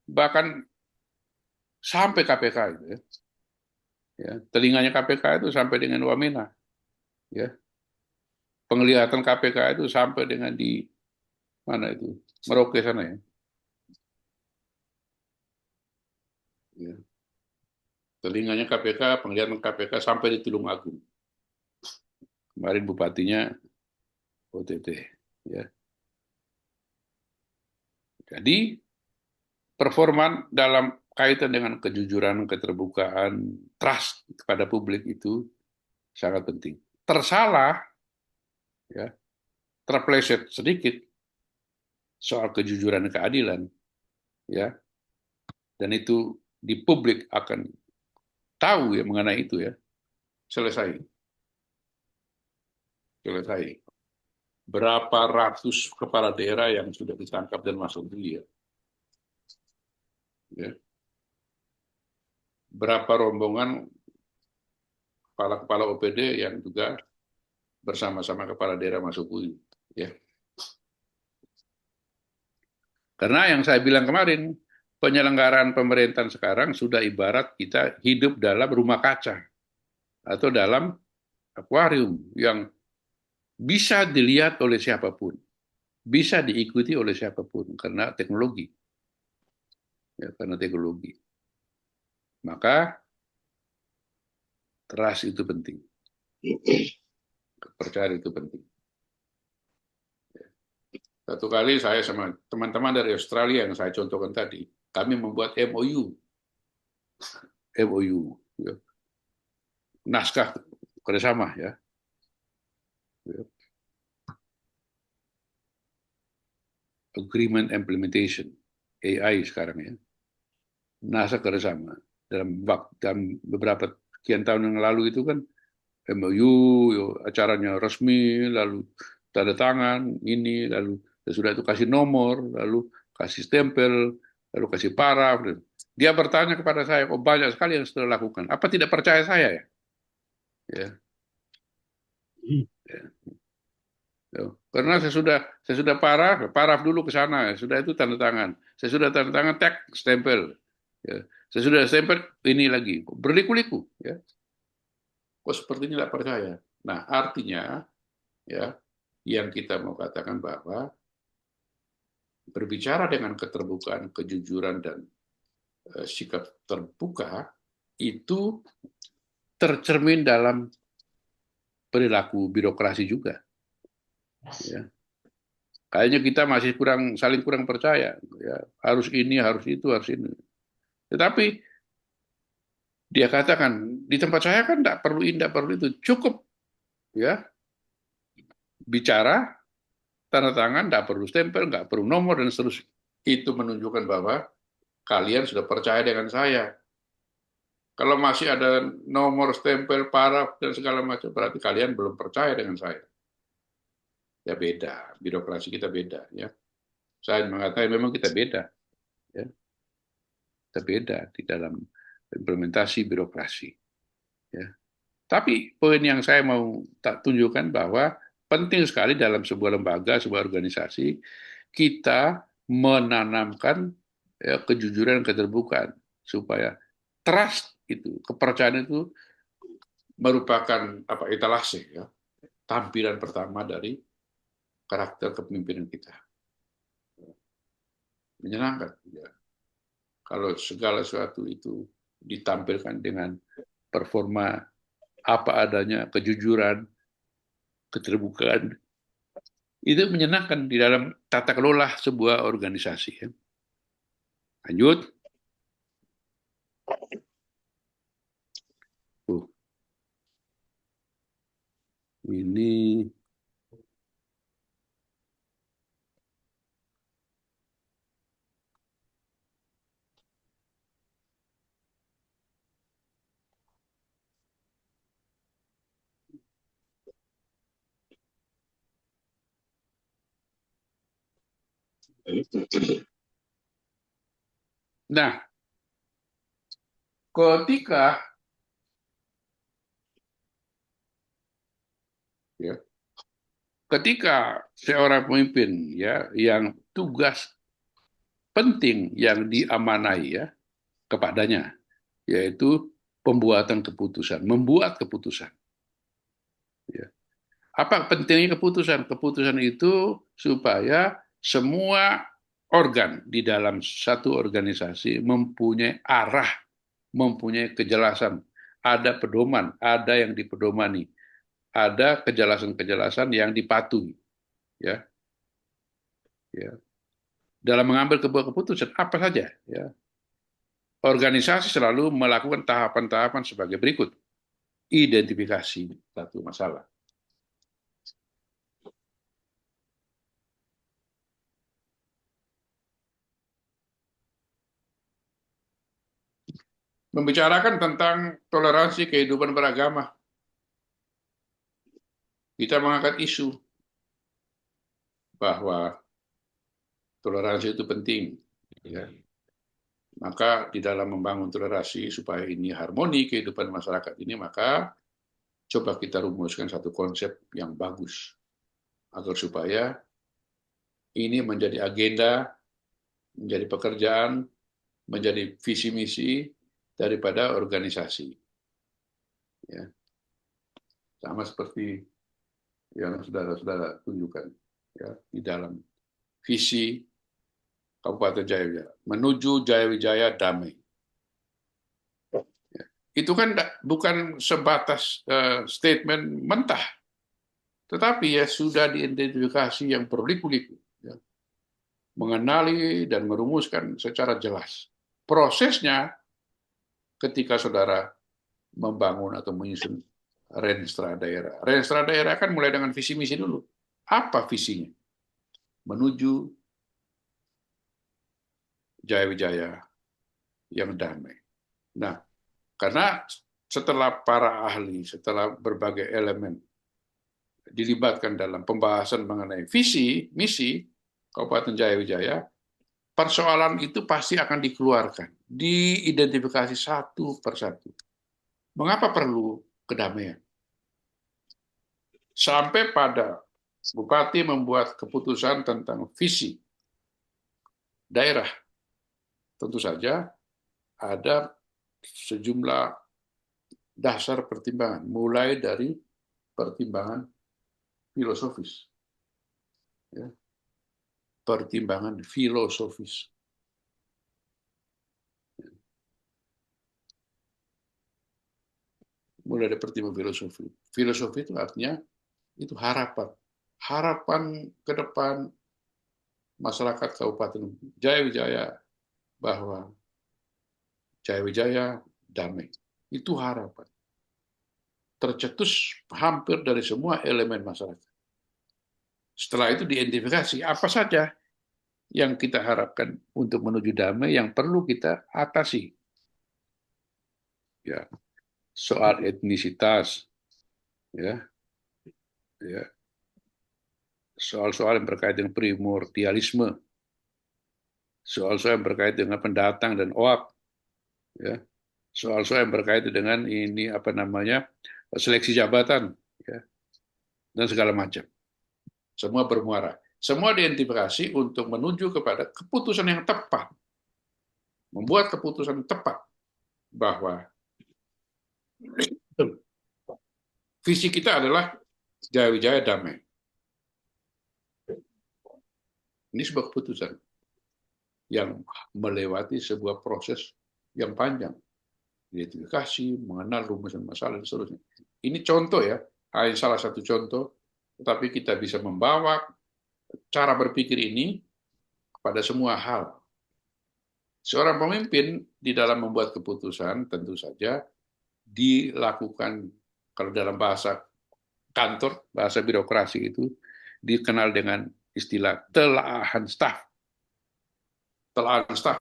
bahkan sampai KPK itu ya, ya telinganya KPK itu sampai dengan Wamena, ya, penglihatan KPK itu sampai dengan di mana itu Merauke sana ya, ya. Telinganya KPK, penglihatan KPK sampai di Tulung Agung. Kemarin bupatinya OTT, ya. Jadi performan dalam kaitan dengan kejujuran, keterbukaan, trust kepada publik itu sangat penting. Tersalah, ya, terpleset sedikit soal kejujuran dan keadilan, ya, dan itu di publik akan tahu ya mengenai itu ya, selesai. Berapa ratus kepala daerah yang sudah ditangkap dan masuk dia, ya. Berapa rombongan kepala-kepala OPD yang juga bersama-sama kepala daerah masuk UI, ya. Karena yang saya bilang kemarin, penyelenggaraan pemerintahan sekarang sudah ibarat kita hidup dalam rumah kaca atau dalam akuarium yang bisa dilihat oleh siapapun, bisa diikuti oleh siapapun karena teknologi, ya, karena teknologi. Maka trust itu penting, kepercayaan itu penting. Satu kali saya sama teman-teman dari Australia yang saya contohkan tadi, kami membuat MOU, ya, naskah kerjasama ya. Agreement Implementation, AI sekarang ya. NASA kerjasama dalam beberapa sekian tahun yang lalu itu kan MOU, acaranya resmi, lalu tanda tangan ini, lalu sudah itu kasih nomor, lalu kasih stempel, lalu kasih paraf. Dia bertanya kepada saya, oh banyak sekali yang sudah lakukan. Apa tidak percaya saya ya? Ya. Ya. Karena saya sudah paraf dulu ke sana, sudah itu tanda tangan. Saya sudah tanda tangan, tag, stempel. Ya. Saya sudah stempel, ini lagi. Berliku-liku. Ya. Kok seperti ini tidak percaya? Nah, artinya, ya, yang kita mau katakan bahwa berbicara dengan keterbukaan, kejujuran, dan sikap terbuka, itu tercermin dalam perilaku birokrasi juga. Ya. Kayaknya kita masih saling kurang percaya. Ya, harus ini, harus itu, harus ini. Tetapi dia katakan di tempat saya kan tidak perlu ini, tidak perlu itu, cukup ya bicara, tanda tangan, tidak perlu stempel, nggak perlu nomor dan seterusnya. Itu menunjukkan bahwa kalian sudah percaya dengan saya. Kalau masih ada nomor, stempel, paraf dan segala macam, berarti kalian belum percaya dengan saya. Ya beda, birokrasi kita beda ya. Saya mengatakan memang kita beda, ya. Kita beda di dalam implementasi birokrasi. Ya. Tapi poin yang saya mau tak tunjukkan bahwa penting sekali dalam sebuah lembaga, sebuah organisasi, kita menanamkan ya, kejujuran dan keterbukaan supaya trust itu, kepercayaan itu merupakan etalase ya, tampilan pertama dari karakter kepemimpinan kita. Menyenangkan ya. Kalau segala sesuatu itu ditampilkan dengan performa apa adanya, kejujuran, keterbukaan, itu menyenangkan di dalam tata kelola sebuah organisasi. Ya. Lanjut. Ini nah, ketika ya, ketika seorang pemimpin ya yang tugas penting yang diamanai ya kepadanya yaitu pembuatan keputusan, membuat keputusan. Ya. Apa pentingnya keputusan? Keputusan itu supaya semua organ di dalam satu organisasi mempunyai arah, mempunyai kejelasan, ada pedoman, ada yang dipedomani, ada kejelasan-kejelasan yang dipatuhi. Ya, ya. Dalam mengambil sebuah keputusan apa saja, ya. Organisasi selalu melakukan tahapan-tahapan sebagai berikut. Identifikasi satu masalah. Membicarakan tentang toleransi kehidupan beragama. Kita mengangkat isu bahwa toleransi itu penting. Ya. Maka di dalam membangun toleransi supaya ini harmoni kehidupan masyarakat ini, maka coba kita rumuskan satu konsep yang bagus agar supaya ini menjadi agenda, menjadi pekerjaan, menjadi visi misi daripada organisasi. Ya. Sama seperti yang saudara-saudara tunjukkan ya di dalam visi Kabupaten Jayawijaya menuju Jayawijaya damai. Ya. Itu kan bukan sebatas statement mentah, tetapi ya sudah diidentifikasi yang berliku-liku, ya. Mengenali dan merumuskan secara jelas. Prosesnya ketika saudara membangun atau menyusun Renstra daerah. Renstra daerah kan mulai dengan visi misi dulu. Apa visinya? Menuju Jayawijaya yang damai. Nah, karena setelah para ahli, setelah berbagai elemen dilibatkan dalam pembahasan mengenai visi, misi Kabupaten Jayawijaya, persoalan itu pasti akan dikeluarkan, diidentifikasi satu persatu. Mengapa perlu kedamaian? Sampai pada Bupati membuat keputusan tentang visi daerah. Tentu saja ada sejumlah dasar pertimbangan, mulai dari pertimbangan filosofis. Ya. Pertimbangan filosofis. Mulai dari pertimbangan filosofi. Filosofi itu artinya itu harapan. Harapan ke depan masyarakat Kabupaten Jayawijaya bahwa Jayawijaya damai. Itu harapan. Tercetus hampir dari semua elemen masyarakat. Setelah itu diidentifikasi apa saja yang kita harapkan untuk menuju damai yang perlu kita atasi. Ya, soal etnisitas, ya, ya, soal-soal yang berkait dengan primordialisme, soal-soal yang berkait dengan pendatang dan OAK, ya, soal-soal yang berkait dengan ini apa namanya seleksi jabatan, ya, dan segala macam. Semua bermuara. Semua diidentifikasi untuk menuju kepada keputusan yang tepat, membuat keputusan tepat bahwa visi kita adalah Jayawijaya damai. Ini sebuah keputusan yang melewati sebuah proses yang panjang. Identifikasi, mengenal rumusan masalah, dan seterusnya. Ini contoh ya, hanya salah satu contoh, tetapi kita bisa membawa cara berpikir ini pada semua hal. Seorang pemimpin di dalam membuat keputusan tentu saja dilakukan, kalau dalam bahasa kantor, bahasa birokrasi itu dikenal dengan istilah telaahan staf. Telaahan staf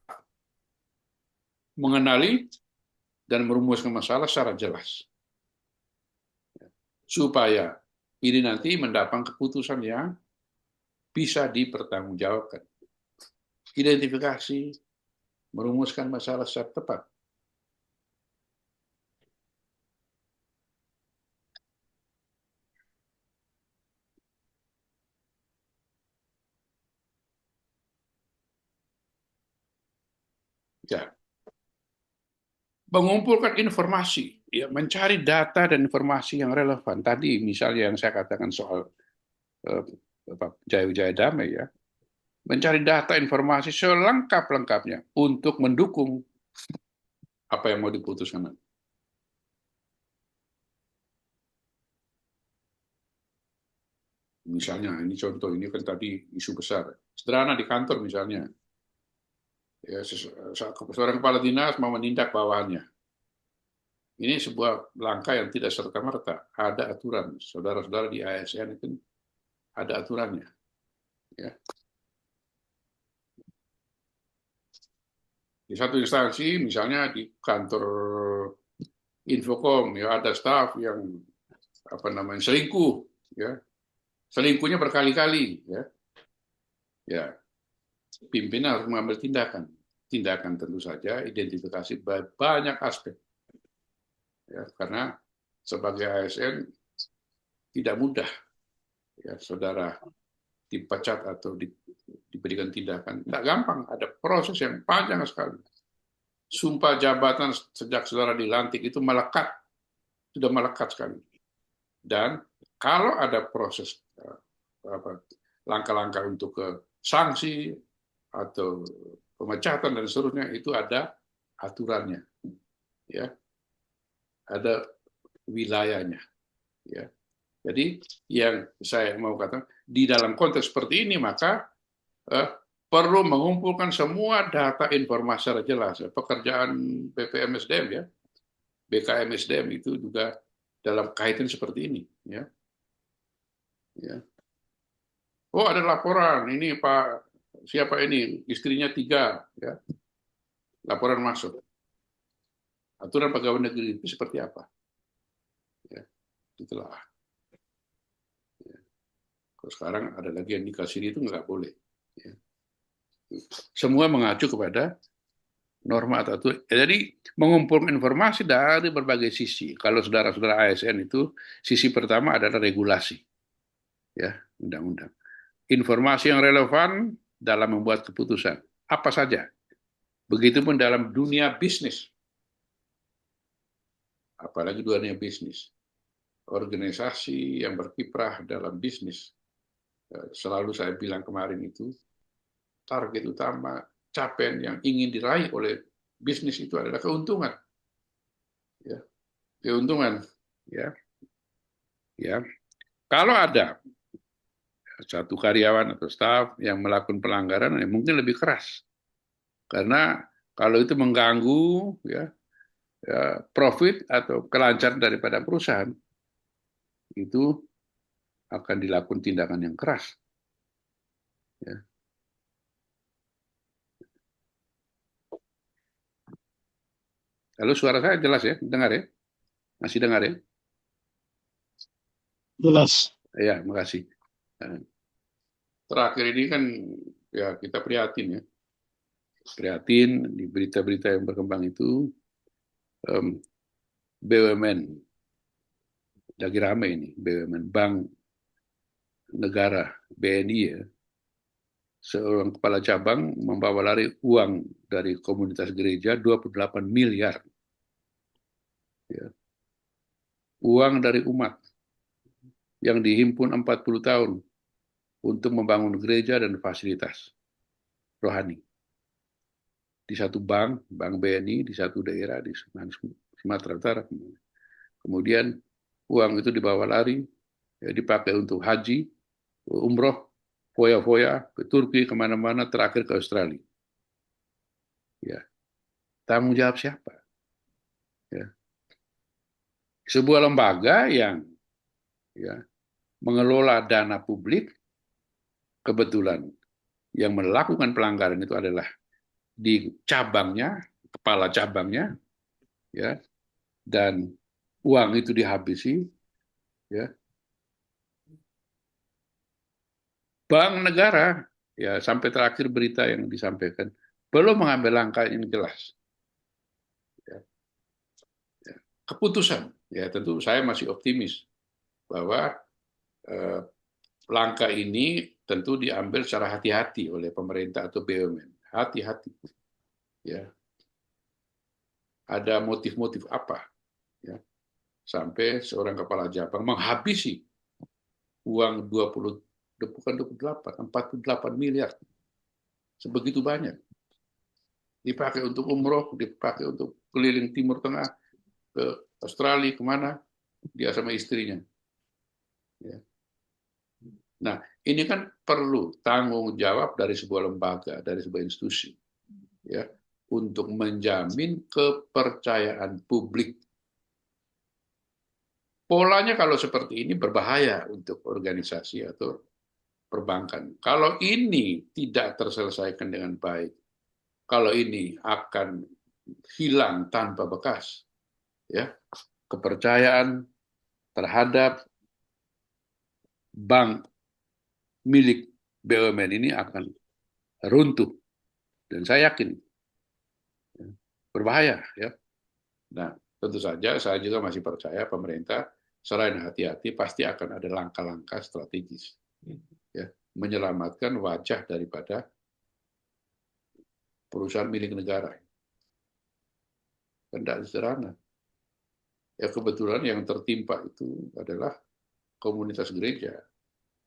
mengenali dan merumuskan masalah secara jelas supaya ini nanti mendapat keputusan yang bisa dipertanggungjawabkan. Identifikasi, merumuskan masalah secara tepat. Ya, mengumpulkan informasi, ya, mencari data dan informasi yang relevan. Tadi misalnya yang saya katakan soal Jaya Damai, ya, mencari data informasi selengkap-lengkapnya untuk mendukung apa yang mau diputuskan. Misalnya, ini contoh, ini kan tadi isu besar. Sederhana di kantor misalnya, ya, seorang kepala dinas mau menindak bawahannya. Ini sebuah langkah yang tidak serta-merta. Ada aturan. Saudara-saudara di ASN itu ada aturannya. Ya. Di satu instansi, misalnya di kantor Infocom, ya ada staf yang selingkuh, ya, selingkuhnya berkali-kali, ya, ya, pimpinan harus mengambil tindakan. Tindakan tentu saja identifikasi banyak aspek, ya, karena sebagai ASN tidak mudah, ya, saudara dipecat atau diberikan tindakan. Tidak gampang, ada proses yang panjang sekali. Sumpah jabatan sejak saudara dilantik itu melekat, sudah melekat sekali. Dan kalau ada proses langkah-langkah untuk sanksi atau pemecatan dan seterusnya, itu ada aturannya, ya, ada wilayahnya, ya. Jadi yang saya mau katakan, di dalam konteks seperti ini maka perlu mengumpulkan semua data informasi secara jelas. Pekerjaan BPM SDM, ya, BKM SDM itu juga dalam kaitan seperti ini, ya. Ya. Oh, ada laporan, ini Pak siapa ini, istrinya 3, ya. Laporan masuk. Aturan pegawai negeri itu seperti apa? Ya, itulah. Ya. Kalau sekarang ada lagi yang nikah siri itu nggak boleh. Ya. Semua mengacu kepada norma atau aturan. Jadi mengumpulkan informasi dari berbagai sisi. Kalau saudara-saudara ASN itu, sisi pertama adalah regulasi, ya, undang-undang. Informasi yang relevan dalam membuat keputusan. Apa saja. Begitupun dalam dunia bisnis. Apalagi dunia bisnis. Organisasi yang berkiprah dalam bisnis. Selalu saya bilang kemarin itu, target utama, capaian yang ingin diraih oleh bisnis itu adalah keuntungan. Ya, keuntungan. Ya, ya. Kalau ada satu karyawan atau staf yang melakukan pelanggaran, ya mungkin lebih keras. Karena kalau itu mengganggu, ya, profit atau kelancaran daripada perusahaan, itu akan dilakukan tindakan yang keras. Ya. Lalu suara saya jelas, ya? Dengar, ya? Masih dengar, ya? Jelas. Ya, makasih. Terakhir ini kan, ya, kita prihatin, ya. Prihatin di berita-berita yang berkembang itu, BUMN, lagi rame ini, BUMN, Bank Negara, BNI, ya. Seorang kepala cabang membawa lari uang dari komunitas gereja 28 miliar. Ya. Uang dari umat yang dihimpun 40 tahun untuk membangun gereja dan fasilitas rohani. Di satu bank BNI, di satu daerah di Sumatera Utara. Kemudian uang itu dibawa lari, ya, dipakai untuk haji, umroh, foya-foya, ke Turki, kemana-mana, terakhir ke Australia. Ya. Tanggung jawab siapa? Ya. Sebuah lembaga yang ya, mengelola dana publik, kebetulan yang melakukan pelanggaran itu adalah di cabangnya, kepala cabangnya, ya, dan uang itu dihabisi, ya. Bank negara, ya, sampai terakhir berita yang disampaikan belum mengambil langkah yang jelas. Ya. Ya. Keputusan, ya tentu saya masih optimis bahwa langkah ini tentu diambil secara hati-hati oleh pemerintah atau BUMN. Hati-hati, ya. Ada motif-motif apa, ya, sampai seorang kepala cabang menghabisi uang 20, bukan 28, 48 miliar. Sebegitu banyak. Dipakai untuk umroh, dipakai untuk keliling Timur Tengah, ke Australia, kemana, dia sama istrinya. Ya. Nah, ini kan perlu tanggung jawab dari sebuah lembaga, dari sebuah institusi, ya, untuk menjamin kepercayaan publik. Polanya kalau seperti ini berbahaya untuk organisasi atau perbankan. Kalau ini tidak terselesaikan dengan baik, kalau ini akan hilang tanpa bekas, ya, kepercayaan terhadap bank milik BUMN ini akan runtuh, dan saya yakin berbahaya, ya. Nah, tentu saja saya juga masih percaya pemerintah selain hati-hati pasti akan ada langkah-langkah strategis, ya, menyelamatkan wajah daripada perusahaan milik negara. Tidak sederhana. Ya, kebetulan yang tertimpa itu adalah komunitas gereja.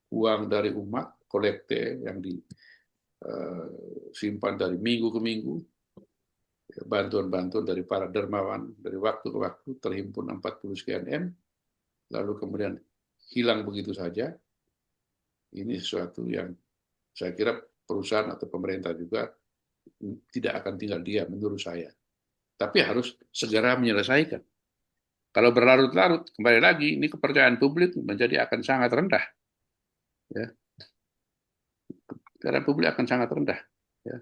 Uang dari umat, kolekte yang disimpan dari minggu ke minggu, bantuan-bantuan dari para dermawan, dari waktu ke waktu terhimpun 40 sekian M, lalu kemudian hilang begitu saja. Ini sesuatu yang saya kira perusahaan atau pemerintah juga tidak akan tinggal diam menurut saya. Tapi harus segera menyelesaikan. Kalau berlarut-larut, kembali lagi, ini kepercayaan publik menjadi akan sangat rendah. Ya. Kepercayaan publik akan sangat rendah. Ya.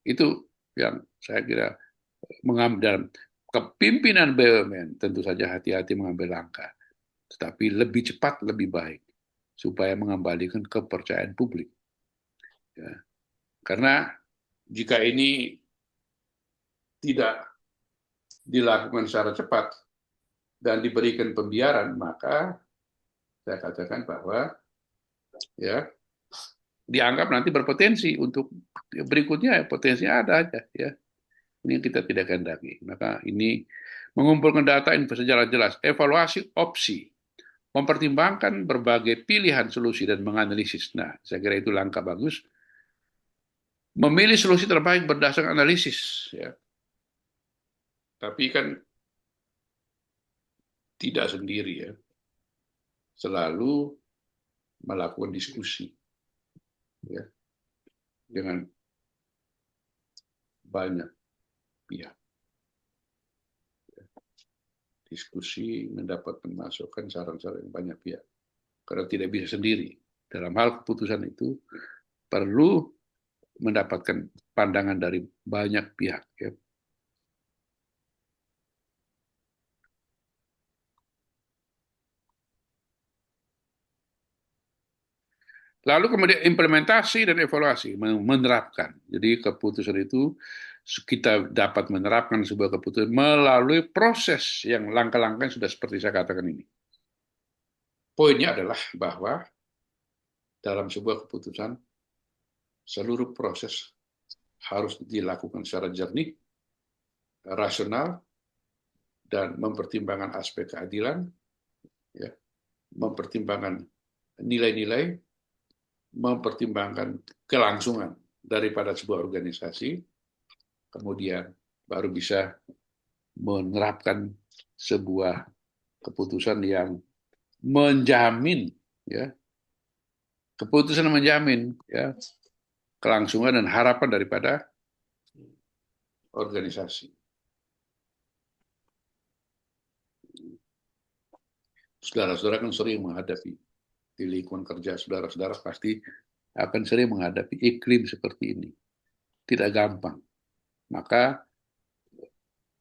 Itu yang saya kira mengambil dalam kepimpinan BUMN, tentu saja hati-hati mengambil langkah. Tetapi lebih cepat, lebih baik. Supaya mengembalikan kepercayaan publik. Ya. Karena jika ini tidak dilakukan secara cepat dan diberikan pembiaran, maka saya katakan bahwa, ya, dianggap nanti berpotensi untuk berikutnya, potensinya ada aja, ya. Ini kita tidak kehendaki. Maka ini mengumpulkan data info secara jelas, evaluasi opsi, mempertimbangkan berbagai pilihan solusi dan menganalisis. Nah, saya kira itu langkah bagus. Memilih solusi terbaik berdasarkan analisis, ya. Tapi kan tidak sendiri, ya. Selalu melakukan diskusi, ya, dengan banyak pihak. Diskusi, mendapatkan masukan, saran-saran banyak pihak. Karena tidak bisa sendiri. Dalam hal keputusan itu perlu mendapatkan pandangan dari banyak pihak. Ya. Lalu kemudian implementasi dan evaluasi, menerapkan. Jadi keputusan itu kita dapat menerapkan sebuah keputusan melalui proses yang langkah-langkah sudah seperti saya katakan ini. Poinnya adalah bahwa dalam sebuah keputusan seluruh proses harus dilakukan secara jernih, rasional, dan mempertimbangkan aspek keadilan, ya, mempertimbangkan nilai-nilai, mempertimbangkan kelangsungan daripada sebuah organisasi, kemudian baru bisa menerapkan sebuah keputusan yang menjamin, ya, keputusan menjamin, ya, kelangsungan dan harapan daripada organisasi. Saudara-saudara kan sering menghadapi di lingkungan kerja, saudara-saudara pasti akan sering menghadapi iklim seperti ini. Tidak gampang. Maka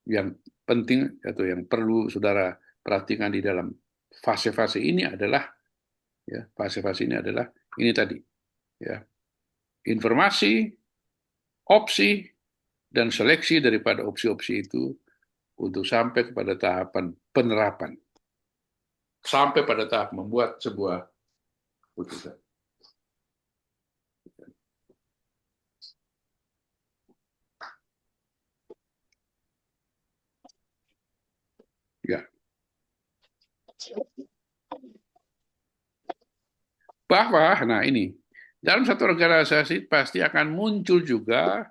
yang penting atau yang perlu saudara perhatikan di dalam fase-fase ini adalah ini tadi, ya, informasi, opsi, dan seleksi daripada opsi-opsi itu untuk sampai kepada tahapan penerapan, sampai pada tahap membuat sebuah putusan. Ya. Bahwa, nah ini, dalam satu organisasi pasti akan muncul juga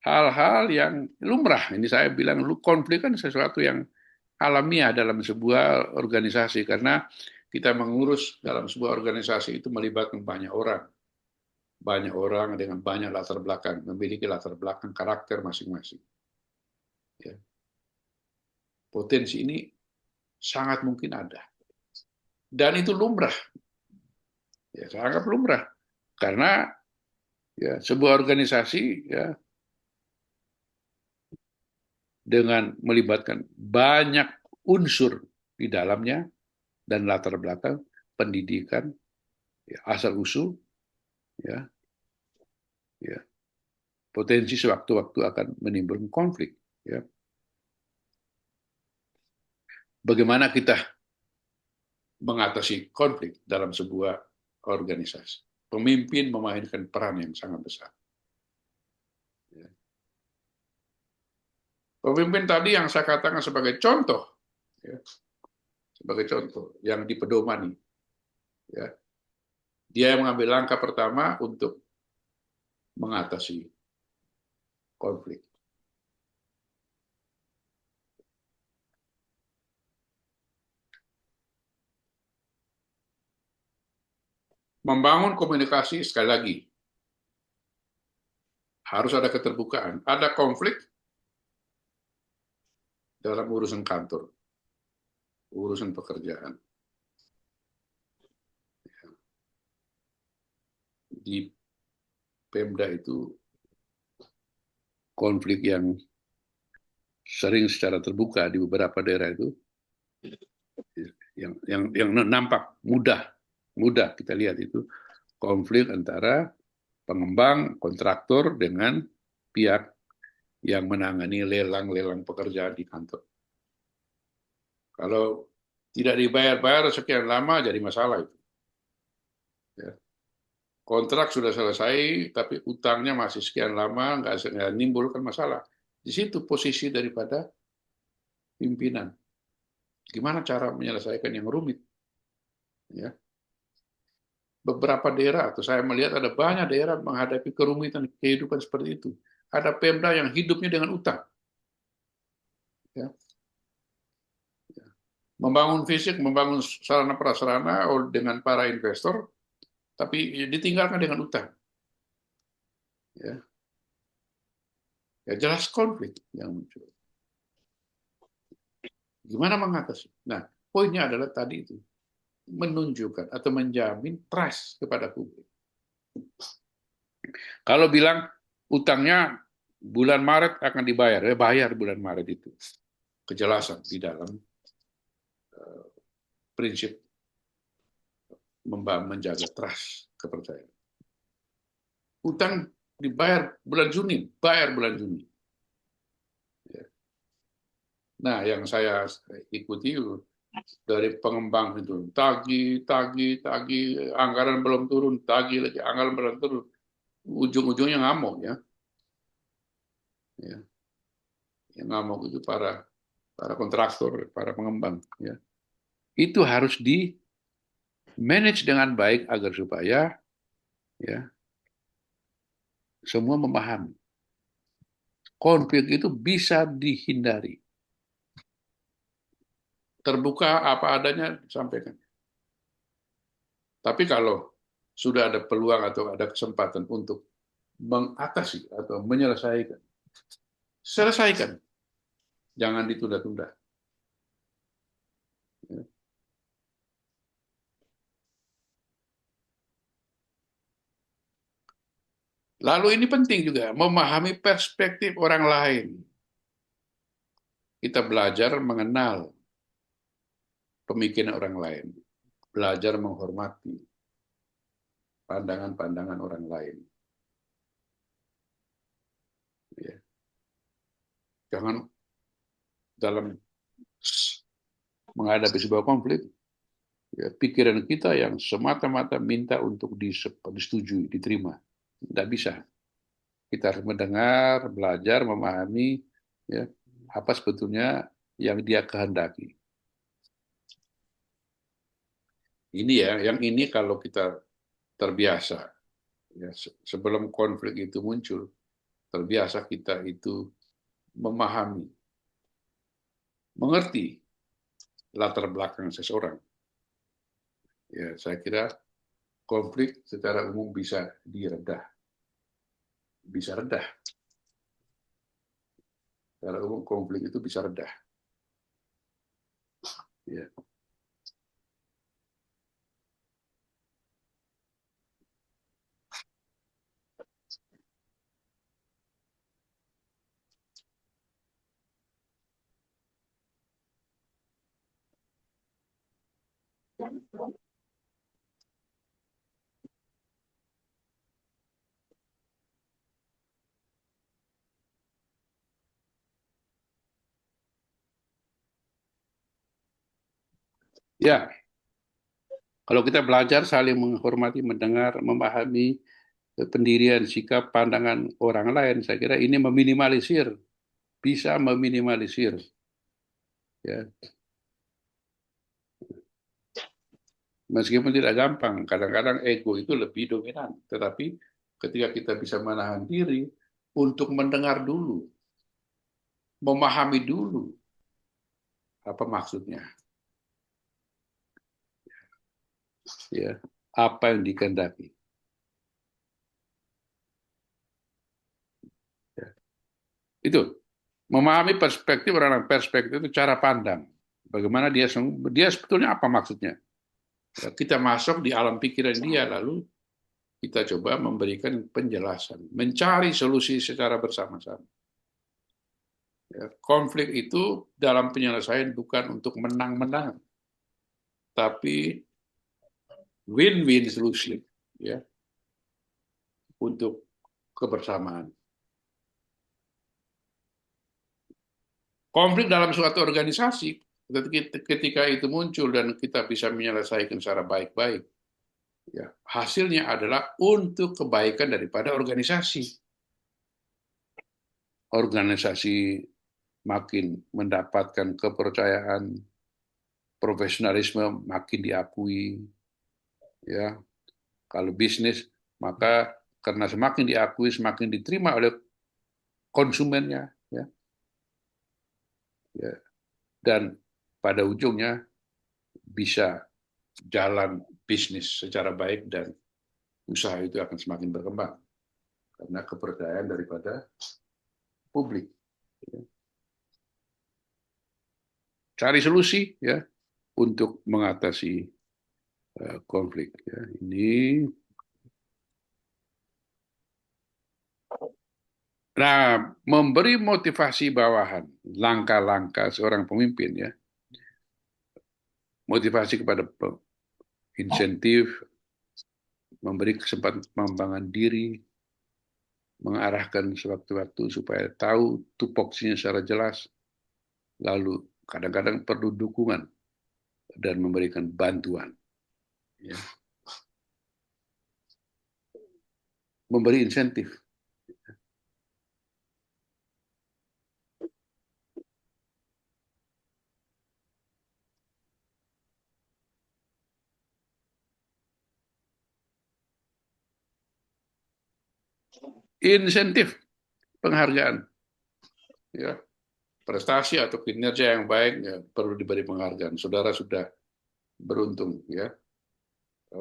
hal-hal yang lumrah. Ini saya bilang, konflik kan sesuatu yang alamiah dalam sebuah organisasi, karena kita mengurus dalam sebuah organisasi itu melibatkan banyak orang. Banyak orang dengan banyak latar belakang, memiliki latar belakang karakter masing-masing. Ya. Potensi ini sangat mungkin ada. Dan itu lumrah. Ya, sangat lumrah. Karena ya, sebuah organisasi ya, dengan melibatkan banyak unsur di dalamnya dan latar belakang pendidikan, ya, asal-usul, ya, ya, potensi sewaktu-waktu akan menimbulkan konflik. Ya. Bagaimana kita mengatasi konflik dalam sebuah organisasi? Pemimpin memainkan peran yang sangat besar. Ya. Pemimpin tadi yang saya katakan sebagai contoh, ya, sebagai contoh yang dipedomani, ya, dia mengambil langkah pertama untuk mengatasi konflik. Membangun komunikasi, sekali lagi, harus ada keterbukaan. Ada konflik dalam urusan kantor, urusan pekerjaan. Di Pemda itu konflik yang sering secara terbuka di beberapa daerah itu yang nampak mudah kita lihat itu konflik antara pengembang kontraktor dengan pihak yang menangani lelang-lelang pekerjaan di kantor. Kalau tidak dibayar-bayar sekian lama jadi masalah itu. Ya. Kontrak sudah selesai, tapi utangnya masih sekian lama, nggak nimbulkan masalah. Di situ posisi daripada pimpinan. Gimana cara menyelesaikan yang rumit? Ya. Beberapa daerah, atau saya melihat ada banyak daerah menghadapi kerumitan kehidupan seperti itu. Ada Pemda yang hidupnya dengan utang. Ya. Membangun fisik, membangun sarana prasarana dengan para investor, tapi ditinggalkan dengan utang. Ya, ya jelas konflik yang muncul. Gimana mengatasi? Nah, poinnya adalah tadi itu, menunjukkan atau menjamin trust kepada publik. Kalau bilang utangnya bulan Maret akan dibayar, ya bayar bulan Maret itu. Kejelasan di dalam prinsip menjaga trust, kepercayaan. Utang dibayar bulan Juni, bayar bulan Juni. Nah, yang saya ikuti dari pengembang itu, tagih, anggaran belum turun, tagih lagi, anggaran belum turun. Ujung-ujungnya ngamuk ya. Yang ngamuk itu para kontraktor, para pengembang. Ya. Itu harus di manage dengan baik agar supaya ya semua memahami konflik itu bisa dihindari. Terbuka apa adanya sampaikan. Tapi kalau sudah ada peluang atau ada kesempatan untuk mengatasi atau menyelesaikan, selesaikan. Jangan ditunda-tunda. Lalu ini penting juga, memahami perspektif orang lain. Kita belajar mengenal pemikiran orang lain, belajar menghormati pandangan-pandangan orang lain. Ya. Jangan dalam menghadapi sebuah konflik, ya, pikiran kita yang semata-mata minta untuk disetujui, diterima. Tidak bisa. Kita harus mendengar, belajar, memahami, ya, apa sebetulnya yang dia kehendaki. Ini ya, yang ini kalau kita terbiasa, ya, sebelum konflik itu muncul, terbiasa kita itu memahami, mengerti latar belakang seseorang. Ya, saya kira konflik secara umum bisa diredah, bisa redah. Secara umum konflik itu bisa redah. Ya. Ya, kalau kita belajar saling menghormati, mendengar, memahami pendirian, sikap, pandangan orang lain, saya kira ini meminimalisir, bisa meminimalisir, ya. Meskipun tidak gampang, kadang-kadang ego itu lebih dominan. Tetapi ketika kita bisa menahan diri untuk mendengar dulu, memahami dulu apa maksudnya, ya, apa yang dikehendaki. Ya. Itu memahami perspektif orang, perspektif itu cara pandang. Bagaimana dia sebetulnya apa maksudnya. Ya, kita masuk di alam pikiran dia, lalu kita coba memberikan penjelasan, mencari solusi secara bersama-sama. Ya, konflik itu dalam penyelesaian bukan untuk menang-menang, tapi win-win solution, ya, untuk kebersamaan. Konflik dalam suatu organisasi, ketika itu muncul dan kita bisa menyelesaikan secara baik-baik, ya, hasilnya adalah untuk kebaikan daripada organisasi. Organisasi makin mendapatkan kepercayaan, profesionalisme makin diakui, ya. Kalau bisnis, maka karena semakin diakui, semakin diterima oleh konsumennya, ya. Ya. Dan pada ujungnya bisa jalan bisnis secara baik dan usaha itu akan semakin berkembang karena kepercayaan daripada publik. Ya. Cari solusi, ya, untuk mengatasi konflik. Ya. Ini, nah, memberi motivasi bawahan, langkah-langkah seorang pemimpin, ya, motivasi kepada insentif, memberi kesempatan pengembangan diri, mengarahkan sewaktu-waktu supaya tahu tupoksinya secara jelas, lalu kadang-kadang perlu dukungan dan memberikan bantuan. Ya. Memberi insentif. Insentif penghargaan. Ya. Prestasi atau kinerja yang baik, ya, perlu diberi penghargaan. Saudara sudah beruntung, ya.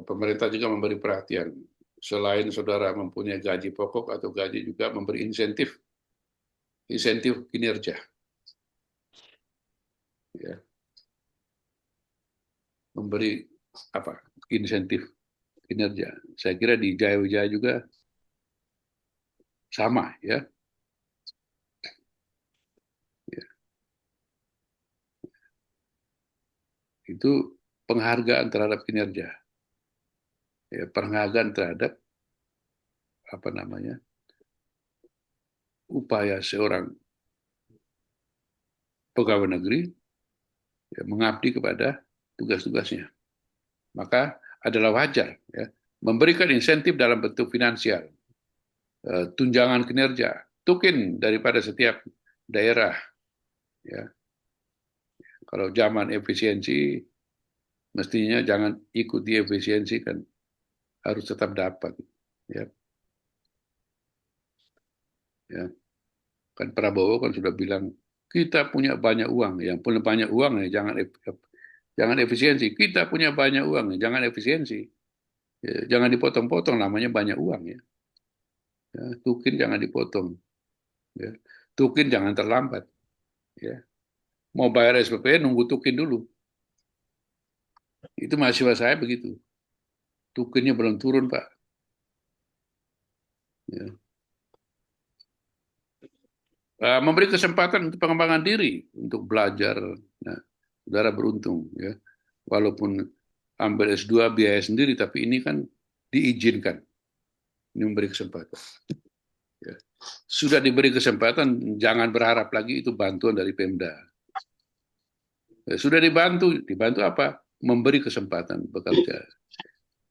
Pemerintah juga memberi perhatian. Selain saudara mempunyai gaji pokok atau gaji, juga memberi insentif kinerja. Ya. Memberi apa? Insentif kinerja. Saya kira di Jaya Wijaya juga sama ya. Ya. Itu penghargaan terhadap kinerja, ya, penghargaan terhadap apa namanya upaya seorang pegawai negeri ya, mengabdi kepada tugas-tugasnya. Maka adalah wajar ya, memberikan insentif dalam bentuk finansial, tunjangan kinerja, tukin daripada setiap daerah. Ya. Kalau zaman efisiensi, mestinya jangan ikuti efisiensi kan, harus tetap dapat. Ya. Ya. Kan Prabowo kan sudah bilang, kita punya banyak uang, yang punya banyak uang ya jangan efisiensi. Kita punya banyak uang, jangan efisiensi. Ya, jangan dipotong-potong, namanya banyak uang ya. Ya, tukin jangan dipotong. Ya. Tukin jangan terlambat. Ya. Mau bayar SPP nunggu tukin dulu. Itu mahasiswa saya begitu. Tukinnya belum turun, Pak. Ya. Memberi kesempatan untuk pengembangan diri, untuk belajar. Nah, saudara beruntung ya. Walaupun ambil S2 biaya sendiri, tapi ini kan diizinkan. Ini memberi kesempatan. Ya. Sudah diberi kesempatan, jangan berharap lagi itu bantuan dari Pemda. Ya, sudah dibantu apa? Memberi kesempatan bekerja.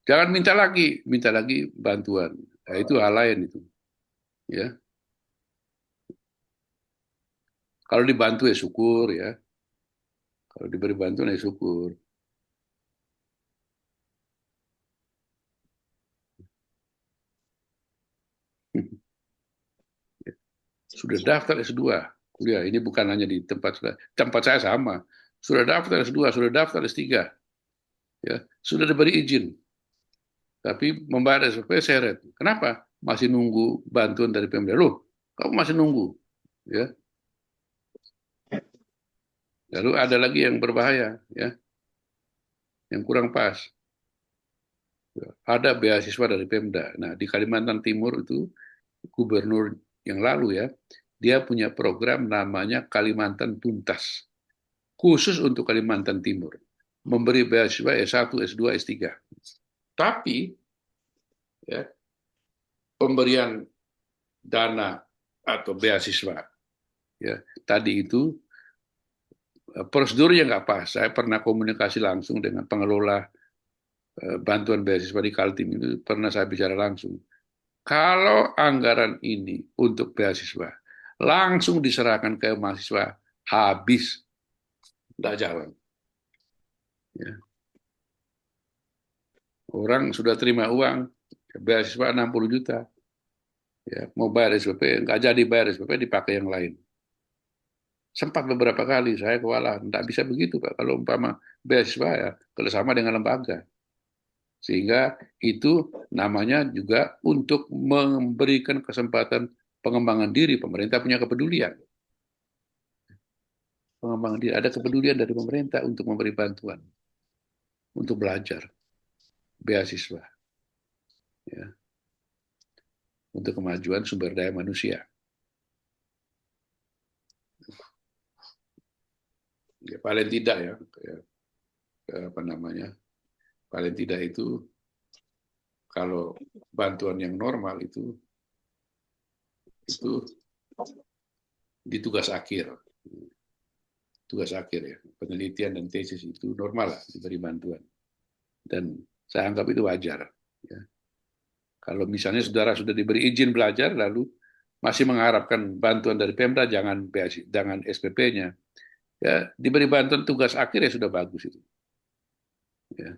Jangan minta lagi bantuan. Nah, itu hal lain itu. Ya, kalau dibantu ya syukur ya. Kalau diberi bantuan ya syukur. Sudah daftar S2 kuliah. Ini bukan hanya di tempat saya sama. Sudah daftar S2, sudah daftar S3. Ya, sudah diberi izin. Tapi membayar SPP seret. Kenapa? Masih nunggu bantuan dari Pemda. Loh, kamu masih nunggu. Ya. Lalu ada lagi yang berbahaya, ya, yang kurang pas. Ada beasiswa dari Pemda. Nah, di Kalimantan Timur itu gubernur yang lalu ya, dia punya program namanya Kalimantan Tuntas, khusus untuk Kalimantan Timur, memberi beasiswa S1, S2, S3. Tapi ya, pemberian dana atau beasiswa ya tadi itu prosedurnya nggak pas. Saya pernah komunikasi langsung dengan pengelola bantuan beasiswa di Kaltim itu, pernah saya bicara langsung. Kalau anggaran ini untuk beasiswa langsung diserahkan ke mahasiswa, habis, tidak jalan. Ya. Orang sudah terima uang, beasiswa 60 juta. Ya, mau bayar SPP, nggak jadi bayar SPP, dipakai yang lain. Sempat beberapa kali saya kewalahan, tidak bisa begitu Pak. Kalau umpama beasiswa ya, kerjasama dengan lembaga. Sehingga itu namanya juga untuk memberikan kesempatan pengembangan diri. Pemerintah punya kepedulian. Pengembangan diri, ada kepedulian dari pemerintah untuk memberi bantuan. Untuk belajar. Beasiswa. Ya. Untuk kemajuan sumber daya manusia. Ya, paling tidak ya, apa namanya, paling tidak itu kalau bantuan yang normal itu di tugas akhir ya, penelitian dan tesis itu normal lah diberi bantuan, dan saya anggap itu wajar ya. Kalau misalnya saudara sudah diberi izin belajar lalu masih mengharapkan bantuan dari Pemda, jangan SPP-nya ya, diberi bantuan tugas akhir ya sudah bagus itu ya,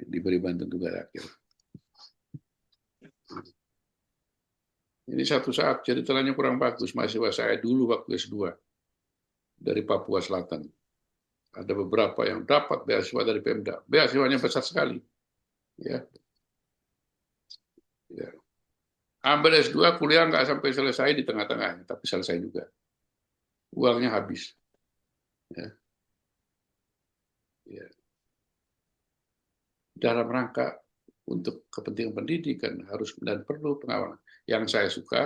diberi bantuan tugas akhir. Ini satu saat ceritanya kurang bagus. Mahasiswa saya dulu waktu S2 dari Papua Selatan. Ada beberapa yang dapat beasiswa dari Pemda. Beasiswanya besar sekali. Ya. Ya. Ambil S2, kuliah nggak sampai selesai di tengah-tengah, tapi selesai juga. Uangnya habis. Ya. Ya. Dalam rangka untuk kepentingan pendidikan harus dan perlu pengawalan. Yang saya suka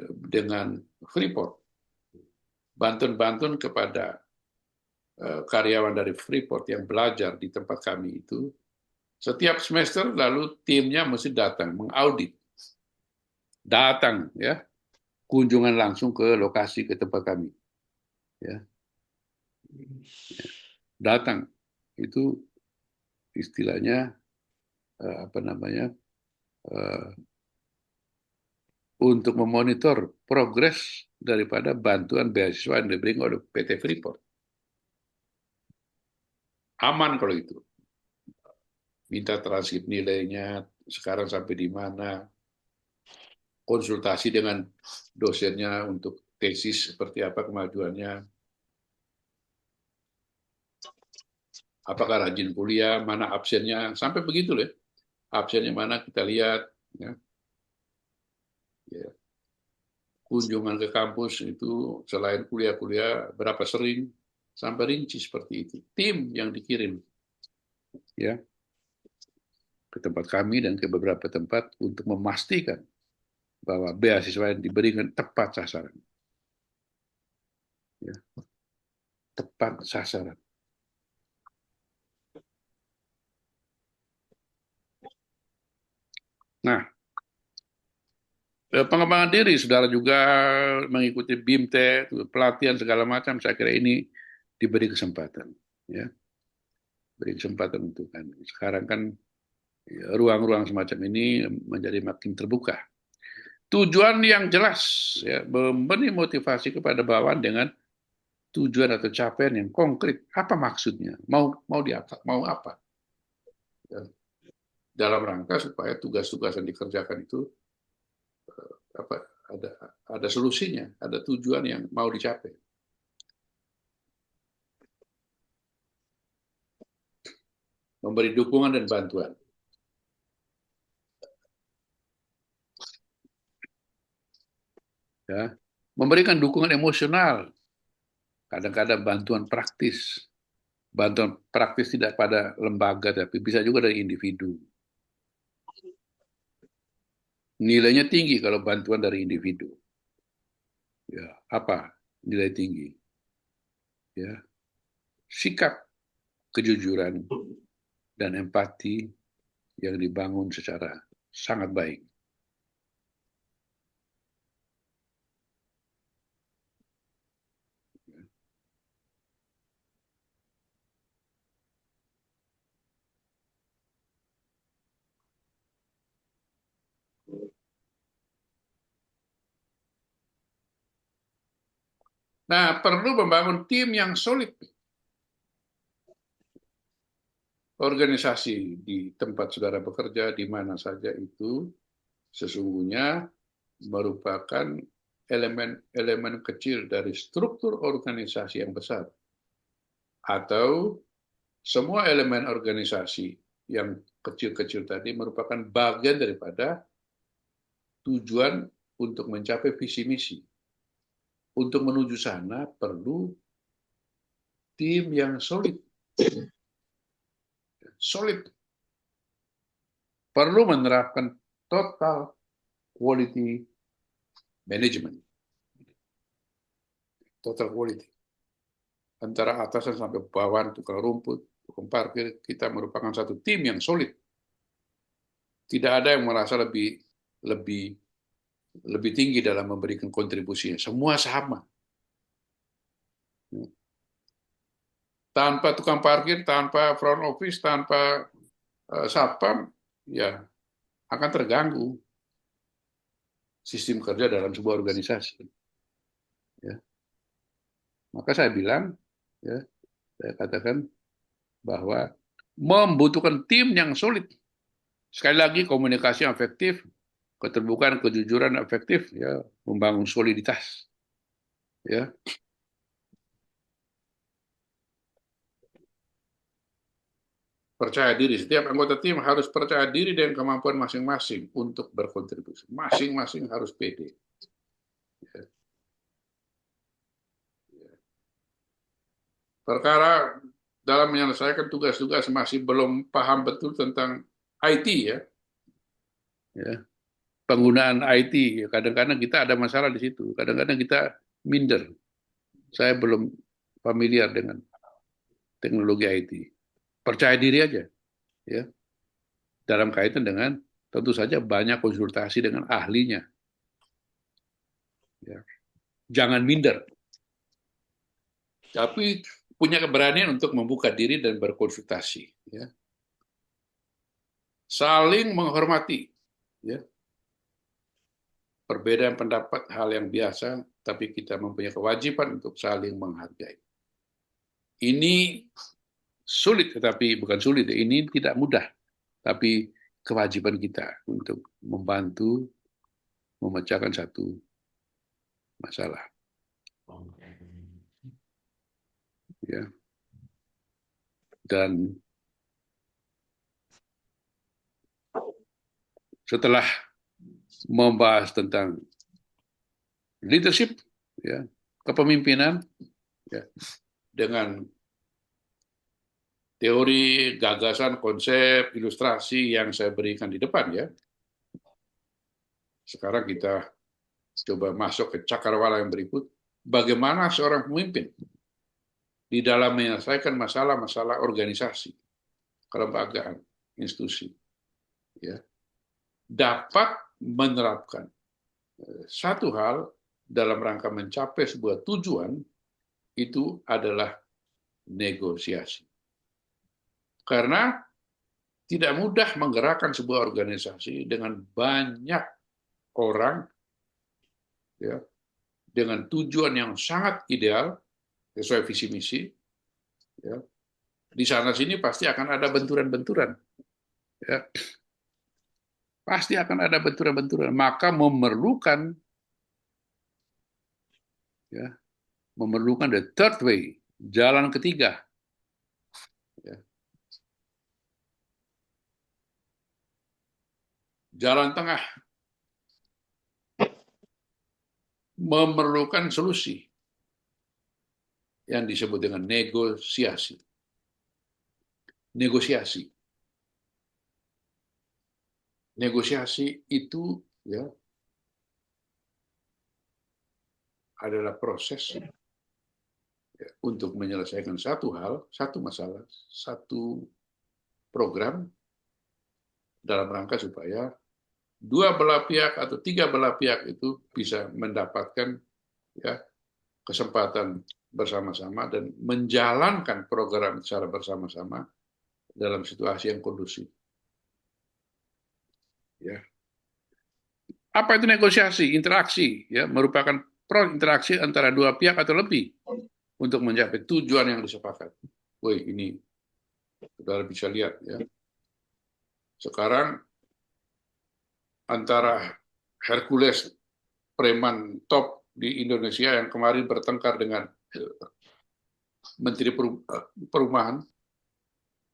dengan Freeport, bantuan-bantuan kepada karyawan dari Freeport yang belajar di tempat kami itu, setiap semester lalu timnya mesti datang mengaudit, datang ya, kunjungan langsung ke lokasi ke tempat kami, ya, datang itu istilahnya apa namanya untuk memonitor progres daripada bantuan beasiswa yang diberikan oleh PT Freeport. Aman kalau itu. Minta transkrip nilainya, sekarang sampai di mana, konsultasi dengan dosennya untuk tesis seperti apa kemajuannya, apakah rajin kuliah, mana absennya, sampai begitu loh. Absennya mana kita lihat. Ya. Ya. Kunjungan ke kampus itu selain kuliah-kuliah berapa sering, sampai rinci seperti itu. Tim yang dikirim ya ke tempat kami dan ke beberapa tempat untuk memastikan bahwa beasiswa yang diberikan tepat sasaran. Ya. Tepat sasaran. Nah, pengembangan diri, saudara juga mengikuti BIMTE, pelatihan segala macam, saya kira ini diberi kesempatan. Ya. Beri kesempatan untuk kan. Sekarang kan ruang-ruang semacam ini menjadi makin terbuka. Tujuan yang jelas, ya, memberi motivasi kepada bawahan dengan tujuan atau capaian yang konkret. Apa maksudnya? Mau apa? Ya. Dalam rangka supaya tugas-tugas yang dikerjakan itu apa, ada solusinya, ada tujuan yang mau dicapai. Memberi dukungan dan bantuan. Ya. Memberikan dukungan emosional, kadang-kadang bantuan praktis. Bantuan praktis tidak pada lembaga, tapi bisa juga dari individu. Nilainya tinggi kalau bantuan dari individu. Ya, apa nilai tinggi? Ya, sikap, kejujuran, dan empati yang dibangun secara sangat baik. Nah, perlu membangun tim yang solid. Organisasi di tempat saudara bekerja, di mana saja itu, sesungguhnya merupakan elemen-elemen kecil dari struktur organisasi yang besar. Atau semua elemen organisasi yang kecil-kecil tadi merupakan bagian daripada tujuan untuk mencapai visi misi. Untuk menuju sana perlu tim yang solid. Solid. Perlu menerapkan total quality management. Total quality. Antara atasan sampai bawahan, tukang rumput, tukang parkir, kita merupakan satu tim yang solid. Tidak ada yang merasa lebih tinggi dalam memberikan kontribusinya. Semua sama. Tanpa tukang parkir, tanpa front office, tanpa satpam, ya akan terganggu sistem kerja dalam sebuah organisasi. Ya. Maka saya bilang, ya, saya katakan bahwa membutuhkan tim yang solid. Sekali lagi komunikasi yang efektif, keterbukaan, kejujuran efektif, ya, membangun soliditas. Ya. Percaya diri. Setiap anggota tim harus percaya diri dengan kemampuan masing-masing untuk berkontribusi. Masing-masing harus pede. Ya. Perkara dalam menyelesaikan tugas-tugas masih belum paham betul tentang IT ya, penggunaan IT. Kadang-kadang kita ada masalah di situ. Kadang-kadang kita minder. Saya belum familiar dengan teknologi IT. Percaya diri aja, ya. Dalam kaitan dengan tentu saja banyak konsultasi dengan ahlinya. Ya. Jangan minder, tapi punya keberanian untuk membuka diri dan berkonsultasi. Ya. Saling menghormati. Ya. Perbedaan pendapat hal yang biasa, tapi kita mempunyai kewajiban untuk saling menghargai. Ini sulit, tetapi bukan sulit, ini tidak mudah, tapi kewajiban kita untuk membantu memecahkan satu masalah. Ya. Dan setelah membahas tentang leadership, ya, kepemimpinan, ya, dengan teori, gagasan, konsep, ilustrasi yang saya berikan di depan, ya. Sekarang kita coba masuk ke cakrawala yang berikut. Bagaimana seorang pemimpin di dalam menyelesaikan masalah-masalah organisasi, kelembagaan, institusi, ya, dapat menerapkan satu hal dalam rangka mencapai sebuah tujuan, itu adalah negosiasi. Karena tidak mudah menggerakkan sebuah organisasi dengan banyak orang, ya, dengan tujuan yang sangat ideal sesuai visi misi. Ya. Di sana sini pasti akan ada benturan-benturan. Ya. Pasti akan ada benturan-benturan. Maka memerlukan the third way, jalan ketiga. Ya. Jalan tengah. Memerlukan solusi yang disebut dengan negosiasi. Negosiasi. Negosiasi itu, ya, adalah proses, ya, untuk menyelesaikan satu hal, satu masalah, satu program dalam rangka supaya dua belah pihak atau tiga belah pihak itu bisa mendapatkan, ya, kesempatan bersama-sama dan menjalankan program secara bersama-sama dalam situasi yang kondusif. Ya. Apa itu negosiasi? Interaksi, ya, merupakan interaksi antara dua pihak atau lebih untuk mencapai tujuan yang disepakati. Woi, ini saudara bisa lihat, ya. Sekarang antara Hercules, preman top di Indonesia yang kemarin bertengkar dengan Menteri Perumahan,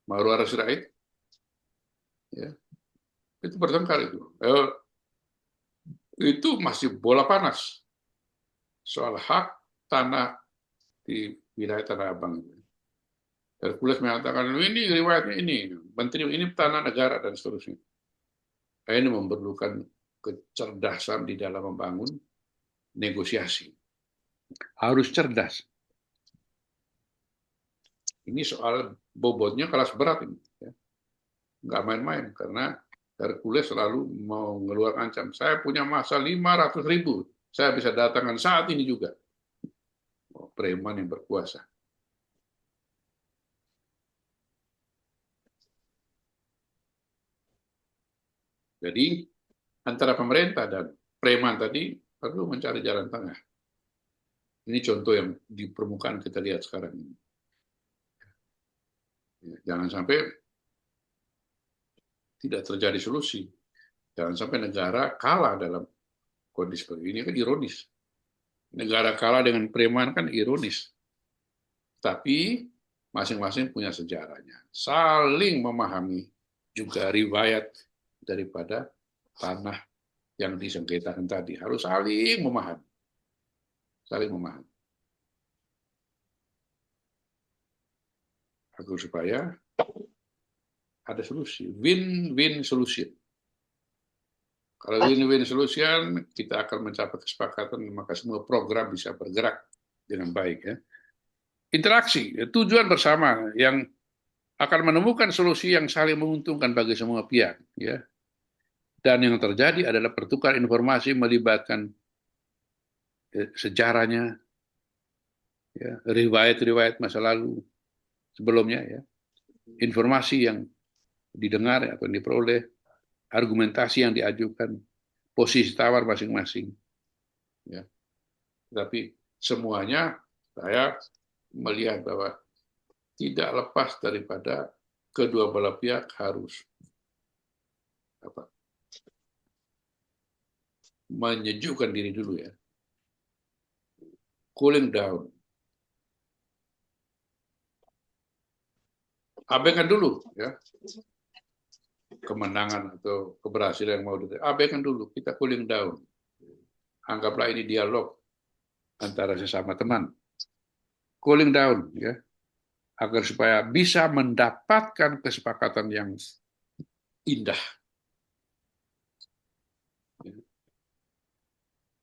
Marwar Sirait, ya, itu bertengkar itu masih bola panas soal hak tanah di wilayah Tanah Abang. Hercules mengatakan ini riwayatnya ini, menteri ini tanah negara dan seterusnya. Ini memerlukan kecerdasan di dalam membangun negosiasi. Harus cerdas. Ini soal bobotnya kelas berat ini. Ya. Nggak main-main, karena Hercules selalu mau mengeluarkan ancam. Saya punya masa 500.000. Saya bisa datangkan saat ini juga. Oh, preman yang berkuasa. Jadi, antara pemerintah dan preman tadi perlu mencari jalan tengah. Ini contoh yang di permukaan kita lihat sekarang ini. Jangan sampai tidak terjadi solusi. Jangan sampai negara kalah dalam kondisi seperti ini, kan ironis. Negara kalah dengan preman kan ironis. Tapi masing-masing punya sejarahnya. Saling memahami juga riwayat daripada tanah yang disengketakan tadi. Harus saling memahami. Saling memahami. Agar supaya ada solusi, win-win solution. Kalau win-win solution, kita akan mencapai kesepakatan, maka semua program bisa bergerak dengan baik. Ya. Interaksi, tujuan bersama yang akan menemukan solusi yang saling menguntungkan bagi semua pihak. Ya. Dan yang terjadi adalah pertukar informasi melibatkan sejarahnya, ya, riwayat-riwayat masa lalu sebelumnya, ya, informasi yang didengar atau diperoleh, argumentasi yang diajukan, posisi tawar masing-masing. Ya. Tapi semuanya saya melihat bahwa tidak lepas daripada kedua belah pihak harus menyejukkan diri dulu, ya, cooling down, abaikan dulu, ya, kemenangan atau keberhasilan yang mau abaikan dulu, kita cooling down, anggaplah ini dialog antara sesama teman, cooling down, ya, agar supaya bisa mendapatkan kesepakatan yang indah.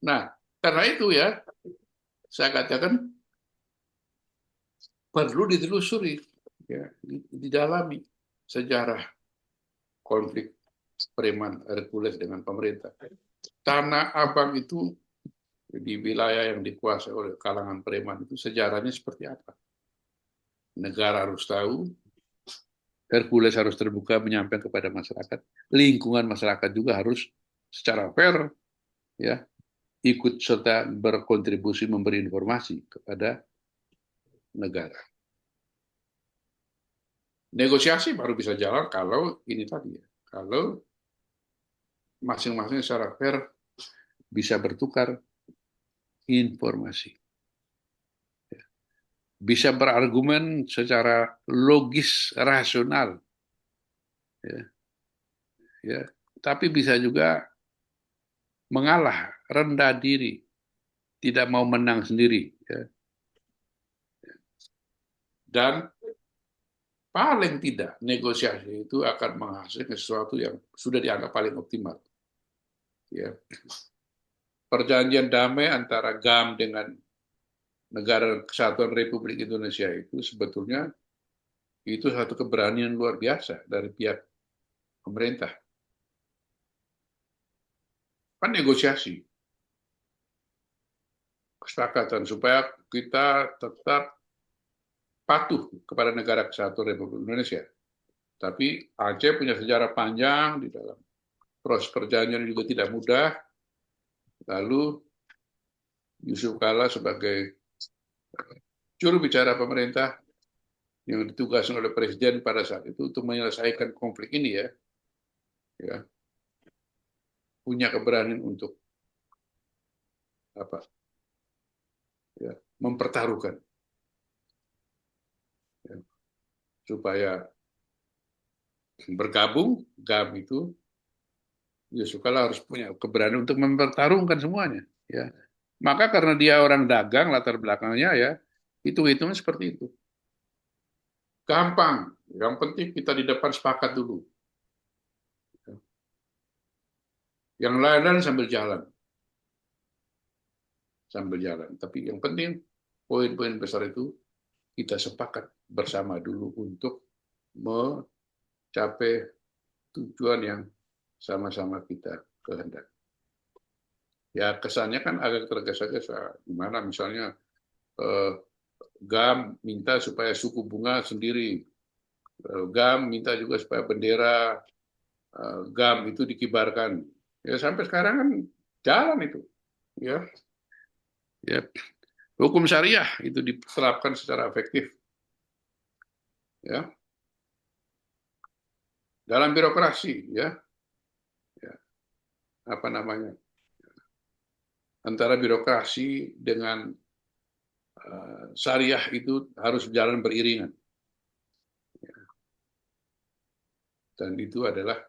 Nah, karena itu, ya, saya katakan perlu ditelusuri, ya, didalami sejarah konflik preman Hercules dengan pemerintah. Tanah Abang itu di wilayah yang dikuasai oleh kalangan preman itu sejarahnya seperti apa? Negara harus tahu, Hercules harus terbuka menyampaikan kepada masyarakat, lingkungan masyarakat juga harus secara fair, ya, ikut serta berkontribusi memberi informasi kepada negara. Negosiasi baru bisa jalan kalau ini tadi, ya, kalau masing-masing secara fair bisa bertukar informasi, bisa berargumen secara logis, rasional, ya, ya, tapi bisa juga mengalah, rendah diri, tidak mau menang sendiri, ya. Dan paling tidak negosiasi itu akan menghasilkan sesuatu yang sudah dianggap paling optimal. Ya. Perjanjian damai antara GAM dengan Negara Kesatuan Republik Indonesia itu sebetulnya itu satu keberanian luar biasa dari pihak pemerintah. Kan negosiasi, kesepakatan supaya kita tetap patuh kepada Negara Kesatuan Republik Indonesia. Tapi Aceh punya sejarah panjang di dalam proses perjanjian juga tidak mudah. Lalu Yusuf Kala sebagai juru bicara pemerintah yang ditugaskan oleh Presiden pada saat itu untuk menyelesaikan konflik ini, ya, punya keberanian untuk apa? Ya, mempertaruhkan, ya, supaya bergabung GAM itu, Yusuf Kala harus punya keberanian untuk mempertaruhkan semuanya, ya. Maka karena dia orang dagang latar belakangnya, ya, hitung-hitungan seperti itu. Gampang, yang penting kita di depan sepakat dulu. Yang lain-lain sambil jalan. Sambil jalan. Tapi yang penting poin-poin besar itu kita sepakat bersama dulu untuk mencapai tujuan yang sama-sama kita kehendaki. Ya kesannya kan agak tergesa-gesa. Gimana misalnya GAM minta supaya suku bunga sendiri, GAM minta juga supaya bendera GAM itu dikibarkan. Ya sampai sekarang kan jalan itu. Ya, ya. Hukum syariah itu diterapkan secara efektif. Ya. Dalam birokrasi, ya. Ya. Apa namanya? Antara birokrasi dengan syariah itu harus berjalan beriringan. Ya. Dan itu adalah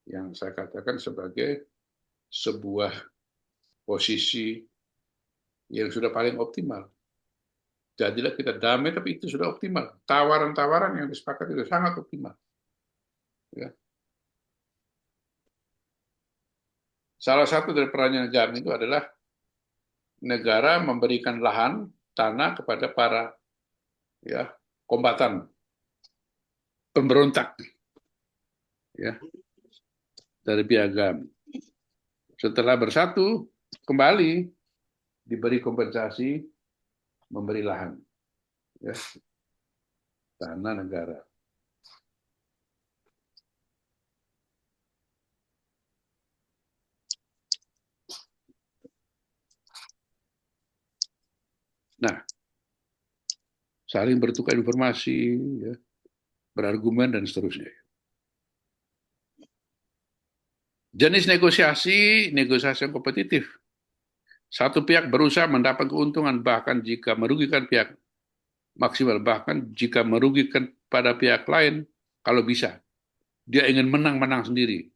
yang saya katakan sebagai sebuah posisi yang sudah paling optimal. Jadilah kita damai, tapi itu sudah optimal. Tawaran-tawaran yang disepakati itu sangat optimal. Ya. Salah satu dari perannya negara itu adalah negara memberikan lahan tanah kepada para ya kombatan pemberontak ya dari piagam. Setelah bersatu kembali diberi kompensasi memberi lahan ya tanah negara. Nah, saling bertukar informasi, ya, berargumen dan seterusnya. Jenis negosiasi yang kompetitif. Satu pihak berusaha mendapat keuntungan bahkan jika merugikan pihak maksimal, bahkan jika merugikan pada pihak lain, kalau bisa. Dia ingin menang-menang sendiri.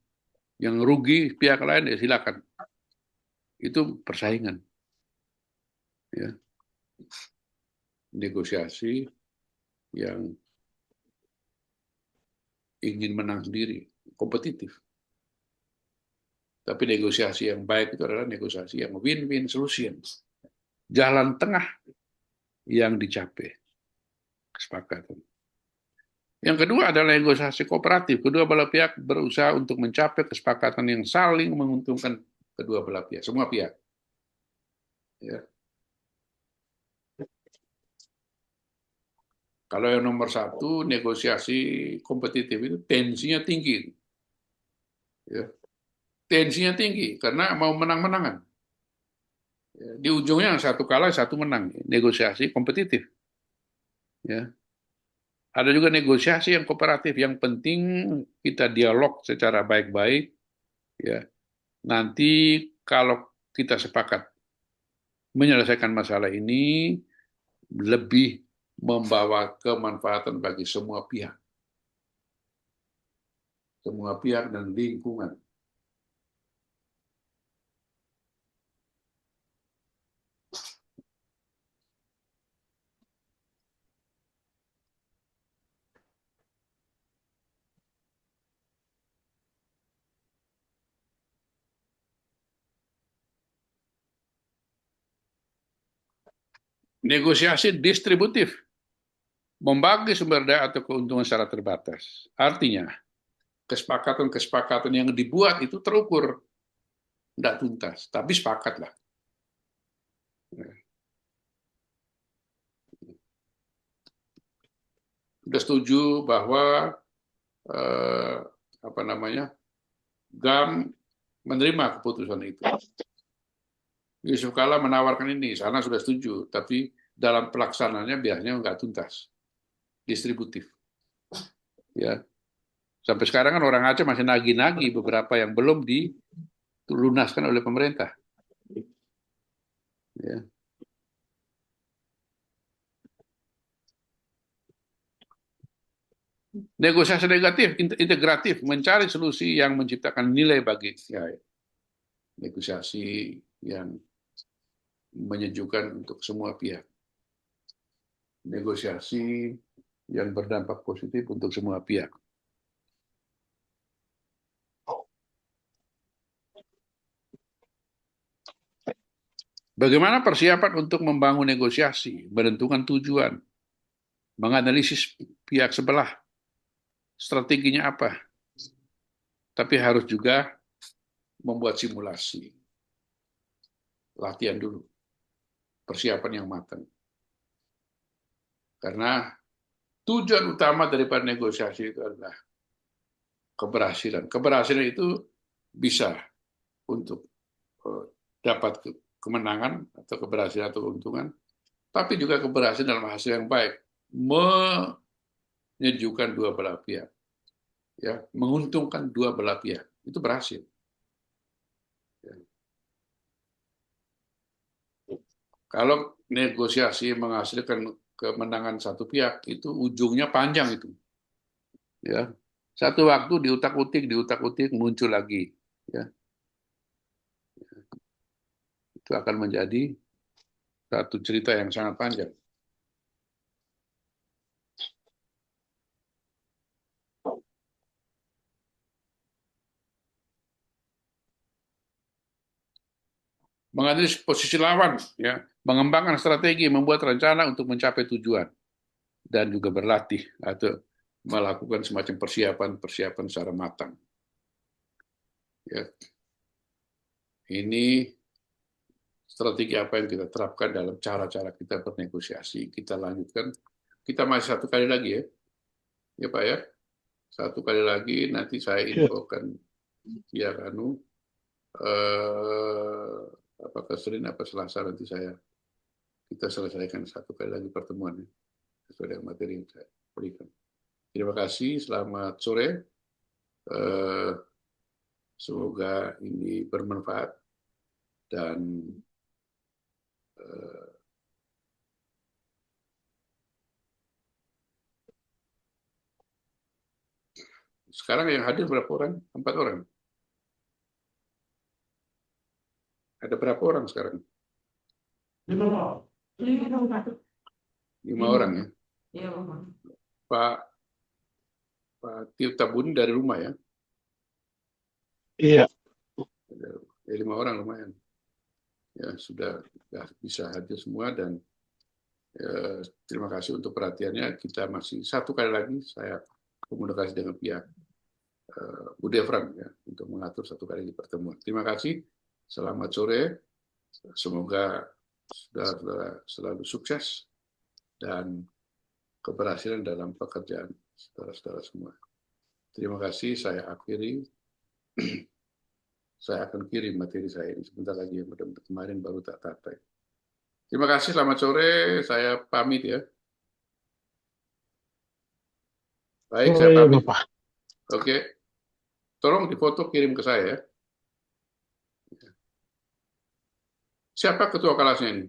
Yang rugi pihak lain, ya silakan. Itu persaingan. Ya. Negosiasi yang ingin menang sendiri, kompetitif. Tapi negosiasi yang baik itu adalah negosiasi yang win-win solution. Jalan tengah yang dicapai. Kesepakatan. Yang kedua adalah negosiasi kooperatif. Kedua belah pihak berusaha untuk mencapai kesepakatan yang saling menguntungkan kedua belah pihak, semua pihak. Ya. Kalau yang nomor satu, negosiasi kompetitif itu tensinya tinggi. Ya. Tensinya tinggi karena mau menang-menangan. Ya. Di ujungnya satu kalah, satu menang. Negosiasi kompetitif. Ya. Ada juga negosiasi yang kooperatif. Yang penting kita dialog secara baik-baik. Ya. Nanti kalau kita sepakat menyelesaikan masalah ini lebih membawa kemanfaatan bagi semua pihak dan lingkungan. Negosiasi distributif, membagi sumber daya atau keuntungan secara terbatas. Artinya, kesepakatan-kesepakatan yang dibuat itu terukur, tidak tuntas, tapi sepakatlah. Sudah setuju bahwa GAM menerima keputusan itu. Yusuf Kala menawarkan ini, sana sudah setuju, tapi dalam pelaksanaannya biasanya nggak tuntas, distributif. Ya, sampai sekarang kan orang Aceh masih nagih-nagih beberapa yang belum dilunaskan oleh pemerintah. Ya. Negosiasi negatif, integratif, mencari solusi yang menciptakan nilai bagi ya, negosiasi yang menyejukkan untuk semua pihak. Negosiasi yang berdampak positif untuk semua pihak. Bagaimana persiapan untuk membangun negosiasi, menentukan tujuan, menganalisis pihak sebelah, strateginya apa. Tapi harus juga membuat simulasi. Latihan dulu. Persiapan yang matang. Karena tujuan utama daripada negosiasi itu adalah keberhasilan. Keberhasilan itu bisa untuk dapat kemenangan atau keberhasilan atau keuntungan, tapi juga keberhasilan dalam hasil yang baik, menyejukkan dua belah pihak, ya, menguntungkan dua belah pihak, itu berhasil. Ya. Kalau negosiasi menghasilkan kemenangan satu pihak, itu ujungnya panjang itu, ya. Satu waktu diutak-utik muncul lagi, ya. Itu akan menjadi satu cerita yang sangat panjang. menganalisis posisi lawan, ya, mengembangkan strategi, membuat rencana untuk mencapai tujuan, dan juga berlatih atau melakukan semacam persiapan secara matang. Ya. Ini strategi apa yang kita terapkan dalam cara-cara kita bernegosiasi. Kita lanjutkan. Kita masih satu kali lagi ya Pak ya. Satu kali lagi nanti saya infokan ya Kanu. Apakah Senin apa Selasa nanti kita selesaikan satu kali lagi pertemuan sesuai dengan materi yang saya berikan. Terima kasih, selamat sore. Semoga ini bermanfaat dan sekarang yang hadir berapa orang? 4 orang. Ada berapa orang sekarang? 5 orang ya. Iya, Bapak. Pak Tirta Bun dari rumah ya. Iya. Ya, 5 orang lumayan. Ya sudah bisa hadir semua dan terima kasih untuk perhatiannya. Kita masih satu kali lagi saya komunikasi dengan pihak Bu Devran ya untuk mengatur satu kali di pertemuan. Terima kasih. Selamat sore. Semoga saudara selalu sukses dan keberhasilan dalam pekerjaan saudara-saudara semua. Terima kasih. Saya akhiri. Saya akan kirim materi saya ini sebentar lagi. Mudah-mudahan kemarin baru tak tatai. Terima kasih. Selamat sore. Saya pamit ya. Baik, saya pamit. Bapak. Oke. Tolong difoto kirim ke saya ya. Siapa ketua kelasnya ini?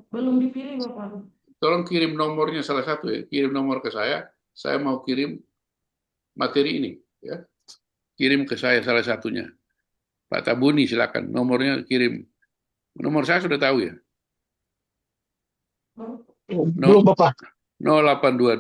Belum dipilih, Bapak. Tolong kirim nomornya salah satu ya. Kirim nomor ke saya. Saya mau kirim materi ini ya. Kirim ke saya salah satunya. Pak Tabuni silakan. Nomornya kirim. Nomor saya sudah tahu ya. Belum Bapak. 0822